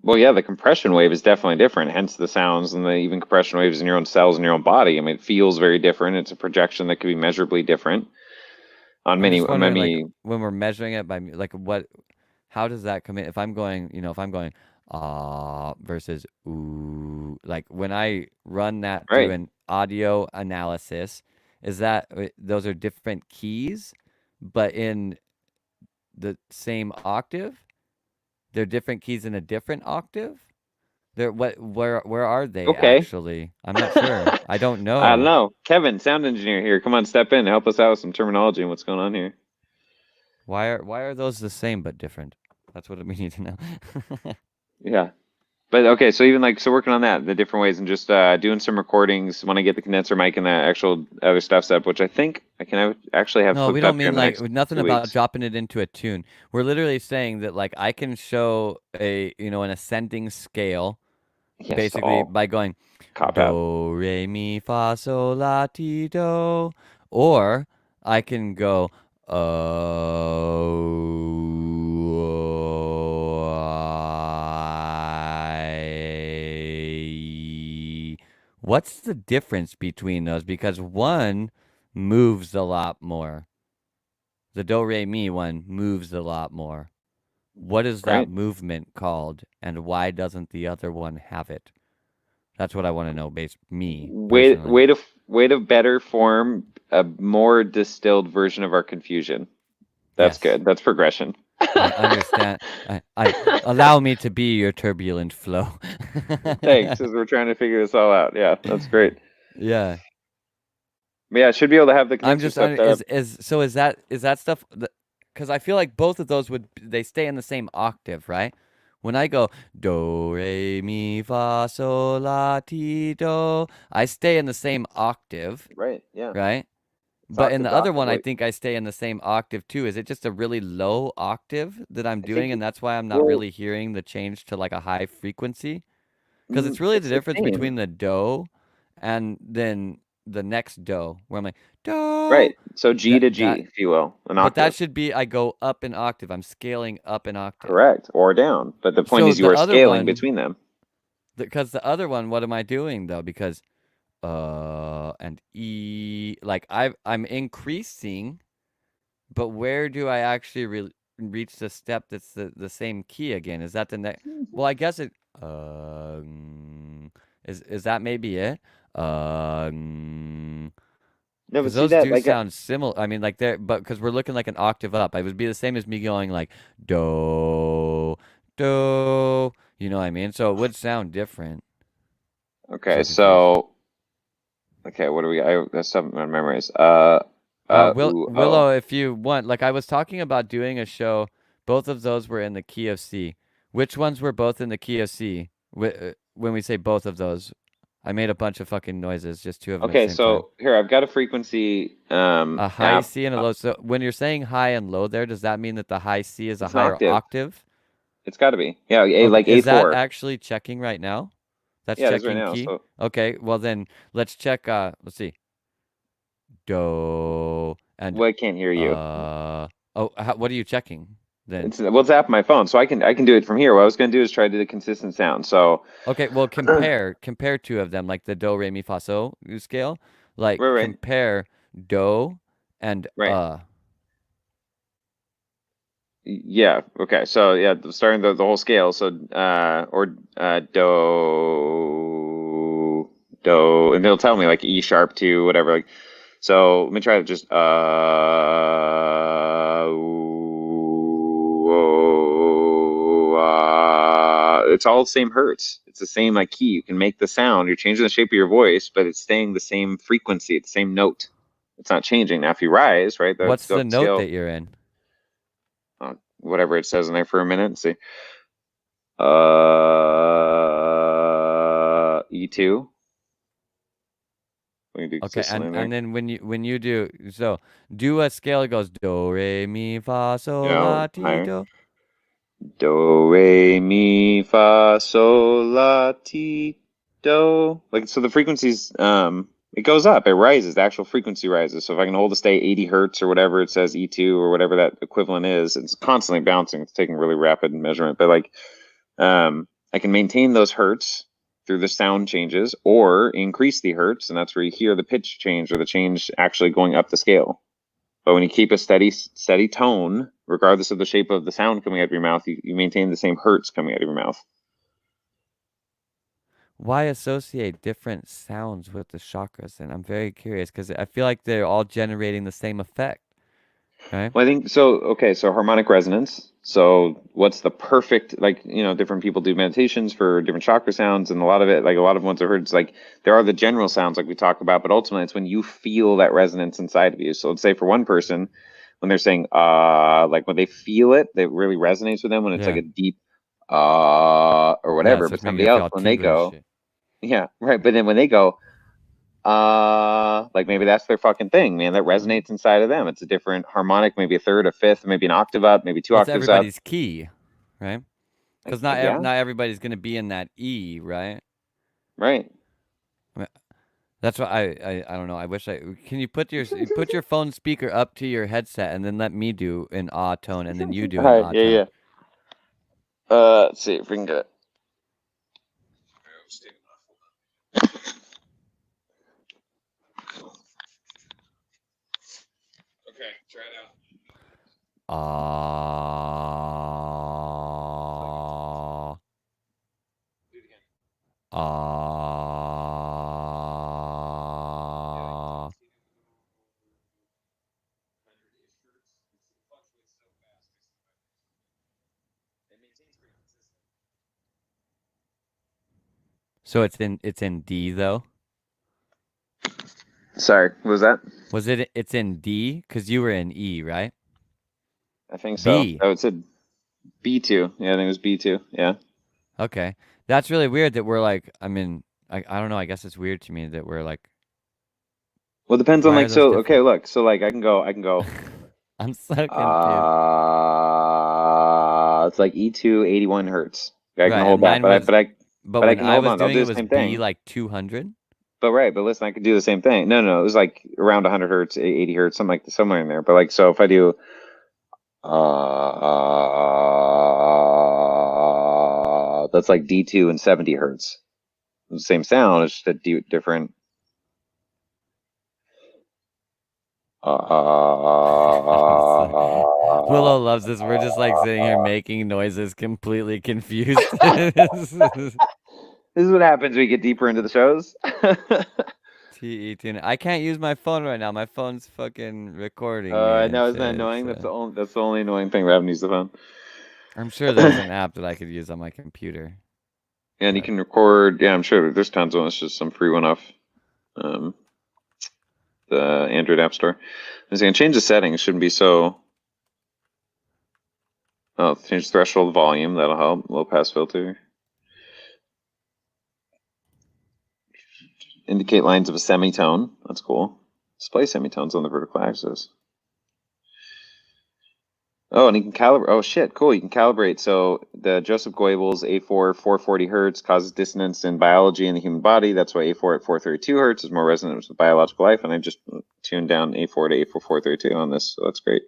Well, yeah, the compression wave is definitely different. Hence the sounds and the even compression waves in your own cells in your own body. I mean, it feels very different. It's a projection that could be measurably different. on I'm just on wondering, like, many. when we're measuring it by like what, how does that come in? If I'm going, if I'm going versus ooh, like when I run that through Right. an audio analysis, is that those are different keys, but in the same octave? They're different keys in a different octave? They're where are they Okay. actually? I'm not sure. I don't I don't know. know. Kevin, sound engineer here. Come on, step in. Help us out with some terminology and what's going on here. Why are those the same but different? That's what we need to know. Yeah. But okay, so even like, so working on that, the different ways, and just doing some recordings when I get the condenser mic and the actual other stuff set up, which I think I can actually have No, we flipped don't up here mean in the like next nothing 2 about weeks. dropping it into a tune. We're literally saying that like I can show an ascending scale Yes, basically all by going cop out. do re mi fa sol la ti do, or I can go I. What's the difference between those? Because one moves a lot more. The do re mi one moves a lot more. What is that Right. movement called, and why doesn't the other one have it? That's what I want to know, me Way personally. way to way to better form a more distilled version of our confusion. That's Yes, good. That's progression. I understand. I allow me to be your turbulent flow. Thanks, as we're trying to figure this all out. Yeah, that's great. Yeah, But yeah, I should be able to have the I'm condenser just stuff set up. is that stuff? Because I feel like both of those they stay in the same octave, right? When I go do re mi fa sol la ti do, I stay in the same octave, Right. Yeah. right? It's But in octave the to other octave. one, I Like, think I stay in the same octave too. Is it just a really low octave that I'm I think doing, and that's why I'm not well, really hearing the change to like a high frequency? Because it's really the it's the difference same. between the do and then the next do, where I'm like do. Right. So G That to that, G, if you will, an but that octave. should be I go up an octave. I'm scaling up an octave. Correct. Or down. But the point So is you the are other scaling one, between them. because the other one, what am I doing though? Because and E, like I'm increasing. But where do I actually reach the step that's the same key again? Is that the next? Well, I guess it. Is that maybe it? No, but Because see those that do like sound similar. I mean, like they're, but because we're looking like an octave up, it would be the same as me going like do, do. You know what I mean? So it would sound different. okay, So confused. so okay, what do we I that's something I memorize. Ooh, oh. Willow, if you want, like I was talking about doing a show, both of those were in the key of C. Which ones were both in the key of C? When we say both of those, I made a bunch of fucking noises, just two of them at the Okay, same time. so here I've got a frequency A high app. C and a low. So when you're saying high and low there, does that mean that the high C is a It's an higher octave. octave? It's got to be. Yeah, Okay, like is that A4. actually checking right now? That's Yeah, it is right checking now. key? So Okay, well then let's check let's see. Do and well, I can't hear you. what are you checking then? It's app on my phone, so I can do it from here. What I was gonna do is try to do the consistent sound. So Okay, well compare two of them, like the do re mi fa so scale. Like right, compare do and right. Yeah. Okay. So yeah, starting the whole scale. So do, and they'll tell me like E sharp to whatever. Like, so let me try to just it's all the same hertz. It's the same like key. You can make the sound. You're changing the shape of your voice, but it's staying the same frequency, the same note. It's not changing. Now, if you rise, right, what's the the note scale, that you're in? whatever it says in there for a minute. Let's see. E2. We can do Okay, consistently in and there. then when you do a scale, it goes do re mi fa so la ti Higher. do. Do, re, mi, fa, sol, la, ti, do. Like, so the frequencies, it goes up, it rises, the actual frequency rises. So if I can hold a stay 80 hertz or whatever it says E2 or whatever that equivalent is, it's constantly bouncing. It's taking really rapid measurement, but like, I can maintain those hertz through the sound changes or increase the hertz, and that's where you hear the pitch change or the change actually going up the scale. But when you keep a steady tone, regardless of the shape of the sound coming out of your mouth, you maintain the same hertz coming out of your mouth. Why associate different sounds with the chakras? And I'm very curious because I feel like they're all generating the same effect, right? Well, I think so. Okay, so harmonic resonance. So what's the perfect, like, different people do meditations for different chakra sounds, and a lot of it, like a lot of ones I've heard, it's like there are the general sounds like we talk about, but ultimately it's when you feel that resonance inside of you. So let's say for one person, when they're saying like when they feel it, that really resonates with them when it's like Yeah. a deep or Yeah, whatever. it's But just making somebody you feel else, all when they tingly and go, shit. yeah, right. But then when they go, like maybe that's their fucking thing, man. That resonates inside of them. It's a different harmonic, maybe a third, a fifth, maybe an octave up, maybe two Well, it's octaves up. everybody's key, right? Because Yeah, not everybody's gonna be in that E, right? right. I mean, that's what I don't know. I wish I can you put your phone speaker up to your headset and then let me do an ah tone and then you do All an right, ah yeah, tone. yeah. Let's see if we can get it. Okay, try it out. Ah. Do it again. Ah. So it's in D though. Sorry, what was that? It's in D because you were in E, right? I think so. B. Oh, it said B2. Yeah, I think it was B2. Yeah. Okay. That's really weird that we're like, I don't know, I guess it's weird to me that we're like, Well, it depends on why are like, those so okay, different? look, so like I can go I'm so confused. it's like E2 81 hertz. I can Right, hold and that, mine was, but but I when can I hold was on. I'll doing do it the was same B thing. like 200. But right, but listen, I could do the same thing. No, it was like around 100 hertz, 80 hertz, something like somewhere in there. But like, so if I do, that's like D2 and 70 hertz. The same sound, it's just a different. Willow loves this. We're just like sitting here making noises, completely confused. This is what happens when we get deeper into the shows. T-E-T. I can't use my phone right now. My phone's fucking recording me I and know, isn't that shit. annoying? So. That's the only annoying thing about having to use the phone. I'm sure there's an app that I could use on my computer. And you can record. Yeah, I'm sure there's tons of them. It's just some free one off the Android App Store. I'm going to change the settings. Shouldn't be so. Oh, change threshold volume. That'll help. Low pass filter. Indicate lines of a semitone. That's cool. Display semitones on the vertical axis. Oh, and you can calibrate. Oh, shit. Cool. You can calibrate. So the Joseph Goebbels A4 440 hertz causes dissonance in biology in the human body. That's why A4 at 432 hertz is more resonant with biological life. And I just tuned down A4 to A4 432 on this. So that's great.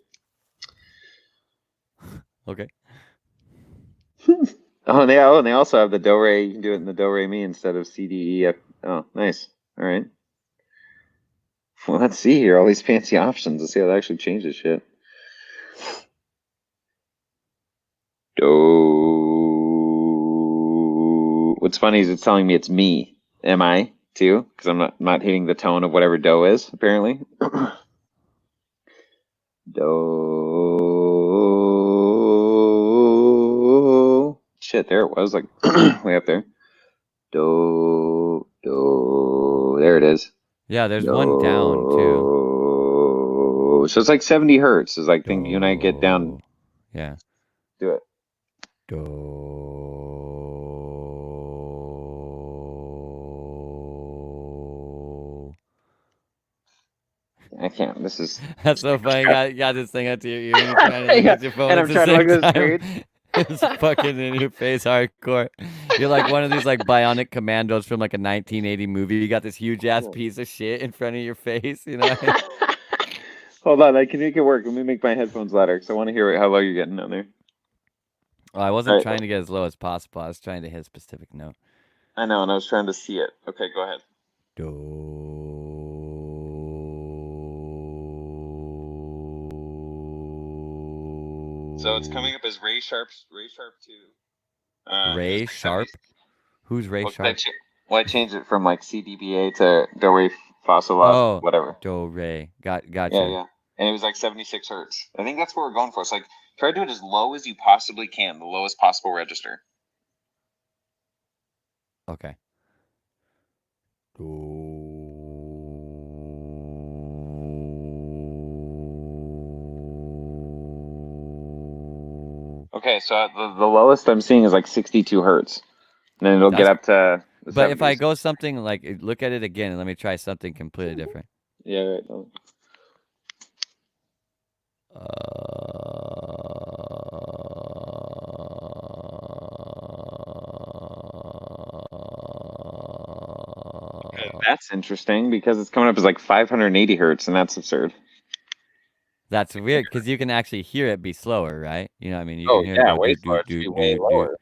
Okay. Oh, and they also have the do re. You can do it in the do re mi instead of C D E F. Oh, nice. All right. Well, let's see here. All these fancy options. Let's see how that actually changes shit. Do. What's funny is it's telling me it's me. Am I too? Because I'm not hitting the tone of whatever do is apparently. Do. Shit, there it was, like way up there. Do. Do. There it is. Yeah, there's one down too. Do. So it's like 70 hertz. Is like think you and I get down. Do. Yeah. Do it. Do. I can't. This is. That's so funny. You got this thing up to your ear and you're trying to look Yeah, at your phone and at I'm the trying to look same at the time. screen. It's fucking in your face hardcore. You're like one of these like bionic commandos from like a 1980 movie. You got this huge ass piece of shit in front of your face, you know? Hold on, I can make it work. Let me make my headphones louder because I want to hear how low you're getting down there. Well, I wasn't All right. trying to get as low as possible. I was trying to hit a specific note. I know, and I was trying to see it. Okay, go ahead. Do. So it's coming up as Ray Sharp 2. Ray It's like Sharp? 70. Who's Ray Well, Sharp? I changed it from like CDBA to Do Re Fa Sol La, Oh, whatever. Do Ray. Yeah, Gotcha. yeah. And it was like 76 hertz. I think that's what we're going for. It's like try to do it as low as you possibly can, the lowest possible register. Okay. Okay, so the lowest I'm seeing is like 62 hertz. And then it'll get up to the But 70s. if I go something like, look at it again and let me try something completely different. Yeah, right. That's interesting because it's coming up as like 580 hertz, and that's absurd. That's weird because you can actually hear it be slower, right? You know what I mean? You Oh, can hear yeah, it go way do, slower. do, It should do, be way do, lower. do.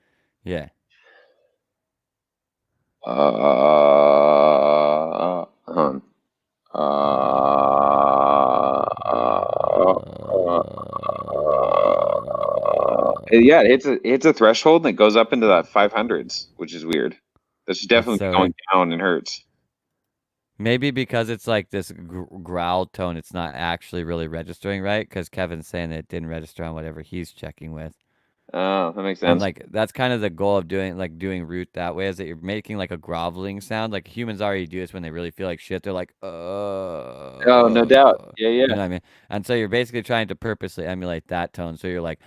Yeah. Yeah, it's a threshold and it goes up into the 500s, which is weird. That's definitely so going down in hertz. Maybe because it's like this growl tone, it's not actually really registering right. Because Kevin's saying that it didn't register on whatever he's checking with. Oh, that makes sense. And like that's kind of the goal of doing root that way is that you're making like a groveling sound. Like humans already do this when they really feel like shit. They're like, oh, no doubt. Yeah, yeah. You know what I mean? And so you're basically trying to purposely emulate that tone. So you're like,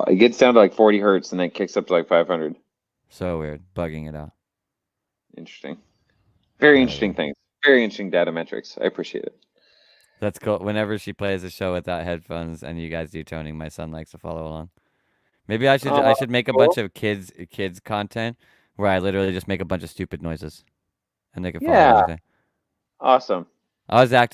it gets down to like 40 hertz and then kicks up to like 500. So weird, bugging it out. Interesting. Very interesting things. Very interesting data metrics. I appreciate it. That's cool. Whenever she plays a show without headphones and you guys do toning, my son likes to follow along. Maybe I should make a bunch of kids content where I literally just make a bunch of stupid noises, and they can follow everything. Awesome. I was like,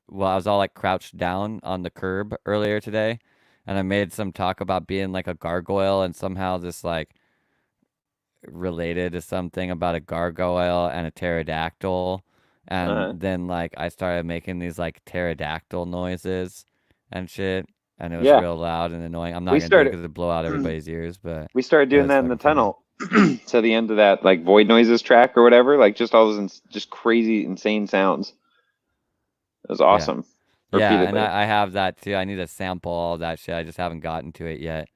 well, I was all like crouched down on the curb earlier today, and I made some talk about being like a gargoyle, and somehow this like related to something about a gargoyle and a pterodactyl, and then like I started making these like pterodactyl noises and shit. And it was real loud and annoying. I'm not gonna do it because it'd blow out everybody's ears, but we started doing that in the tunnel to the end of that like void noises track or whatever, like just all those just crazy, insane sounds. It was awesome. Yeah, and I have that too. I need to sample all that shit. I just haven't gotten to it yet.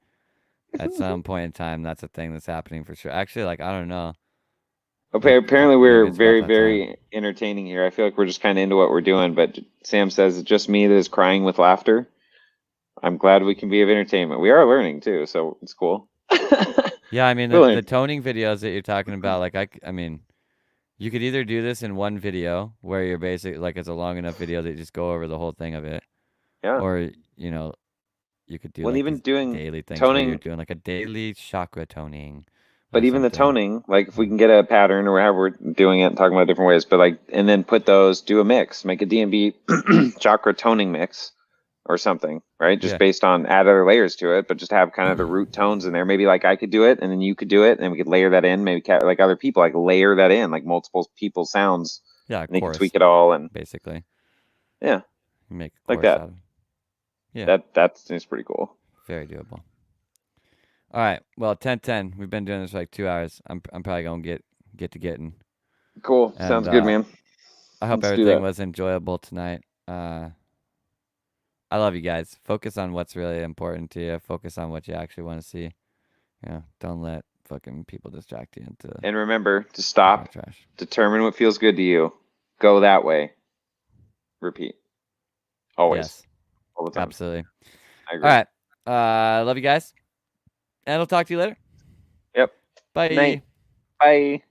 At some point in time, that's a thing that's happening for sure. Actually, like I don't know. Apparently, we're very, very entertaining here. I feel like we're just kind of into what we're doing. But Sam says it's just me that is crying with laughter. I'm glad we can be of entertainment. We are learning too, so it's cool. Yeah, I mean the toning videos that you're talking about, like I mean, you could either do this in one video where you're basically like it's a long enough video that you just go over the whole thing of it. Yeah. Or you could do like even doing daily things toning, where you're doing like a daily chakra toning. But even the toning, like if we can get a pattern or however we're doing it and talking about different ways, but like and then put those, do a mix, make a DMB chakra toning mix or something, right? Just based on add other layers to it, but just have kind of the root tones in there. Maybe like I could do it and then you could do it and we could layer that in. Maybe like other people like layer that in, like multiple people's sounds. Yeah, and you can tweak it all and basically. Yeah. Make like that. Out of Yeah. That seems pretty cool. Very doable. All right. Well, 10:10. We've been doing this for like 2 hours. I'm probably gonna get to getting. Cool. And, sounds good, man. I hope everything was enjoyable tonight. I love you guys. Focus on what's really important to you. Focus on what you actually want to see. Yeah. Don't let fucking people distract you into. And remember to stop. Determine what feels good to you. Go that way. Repeat. Always. Yes. All the time. Absolutely. I agree. All right. Love you guys. And I'll talk to you later. Yep. Bye. Night. Bye.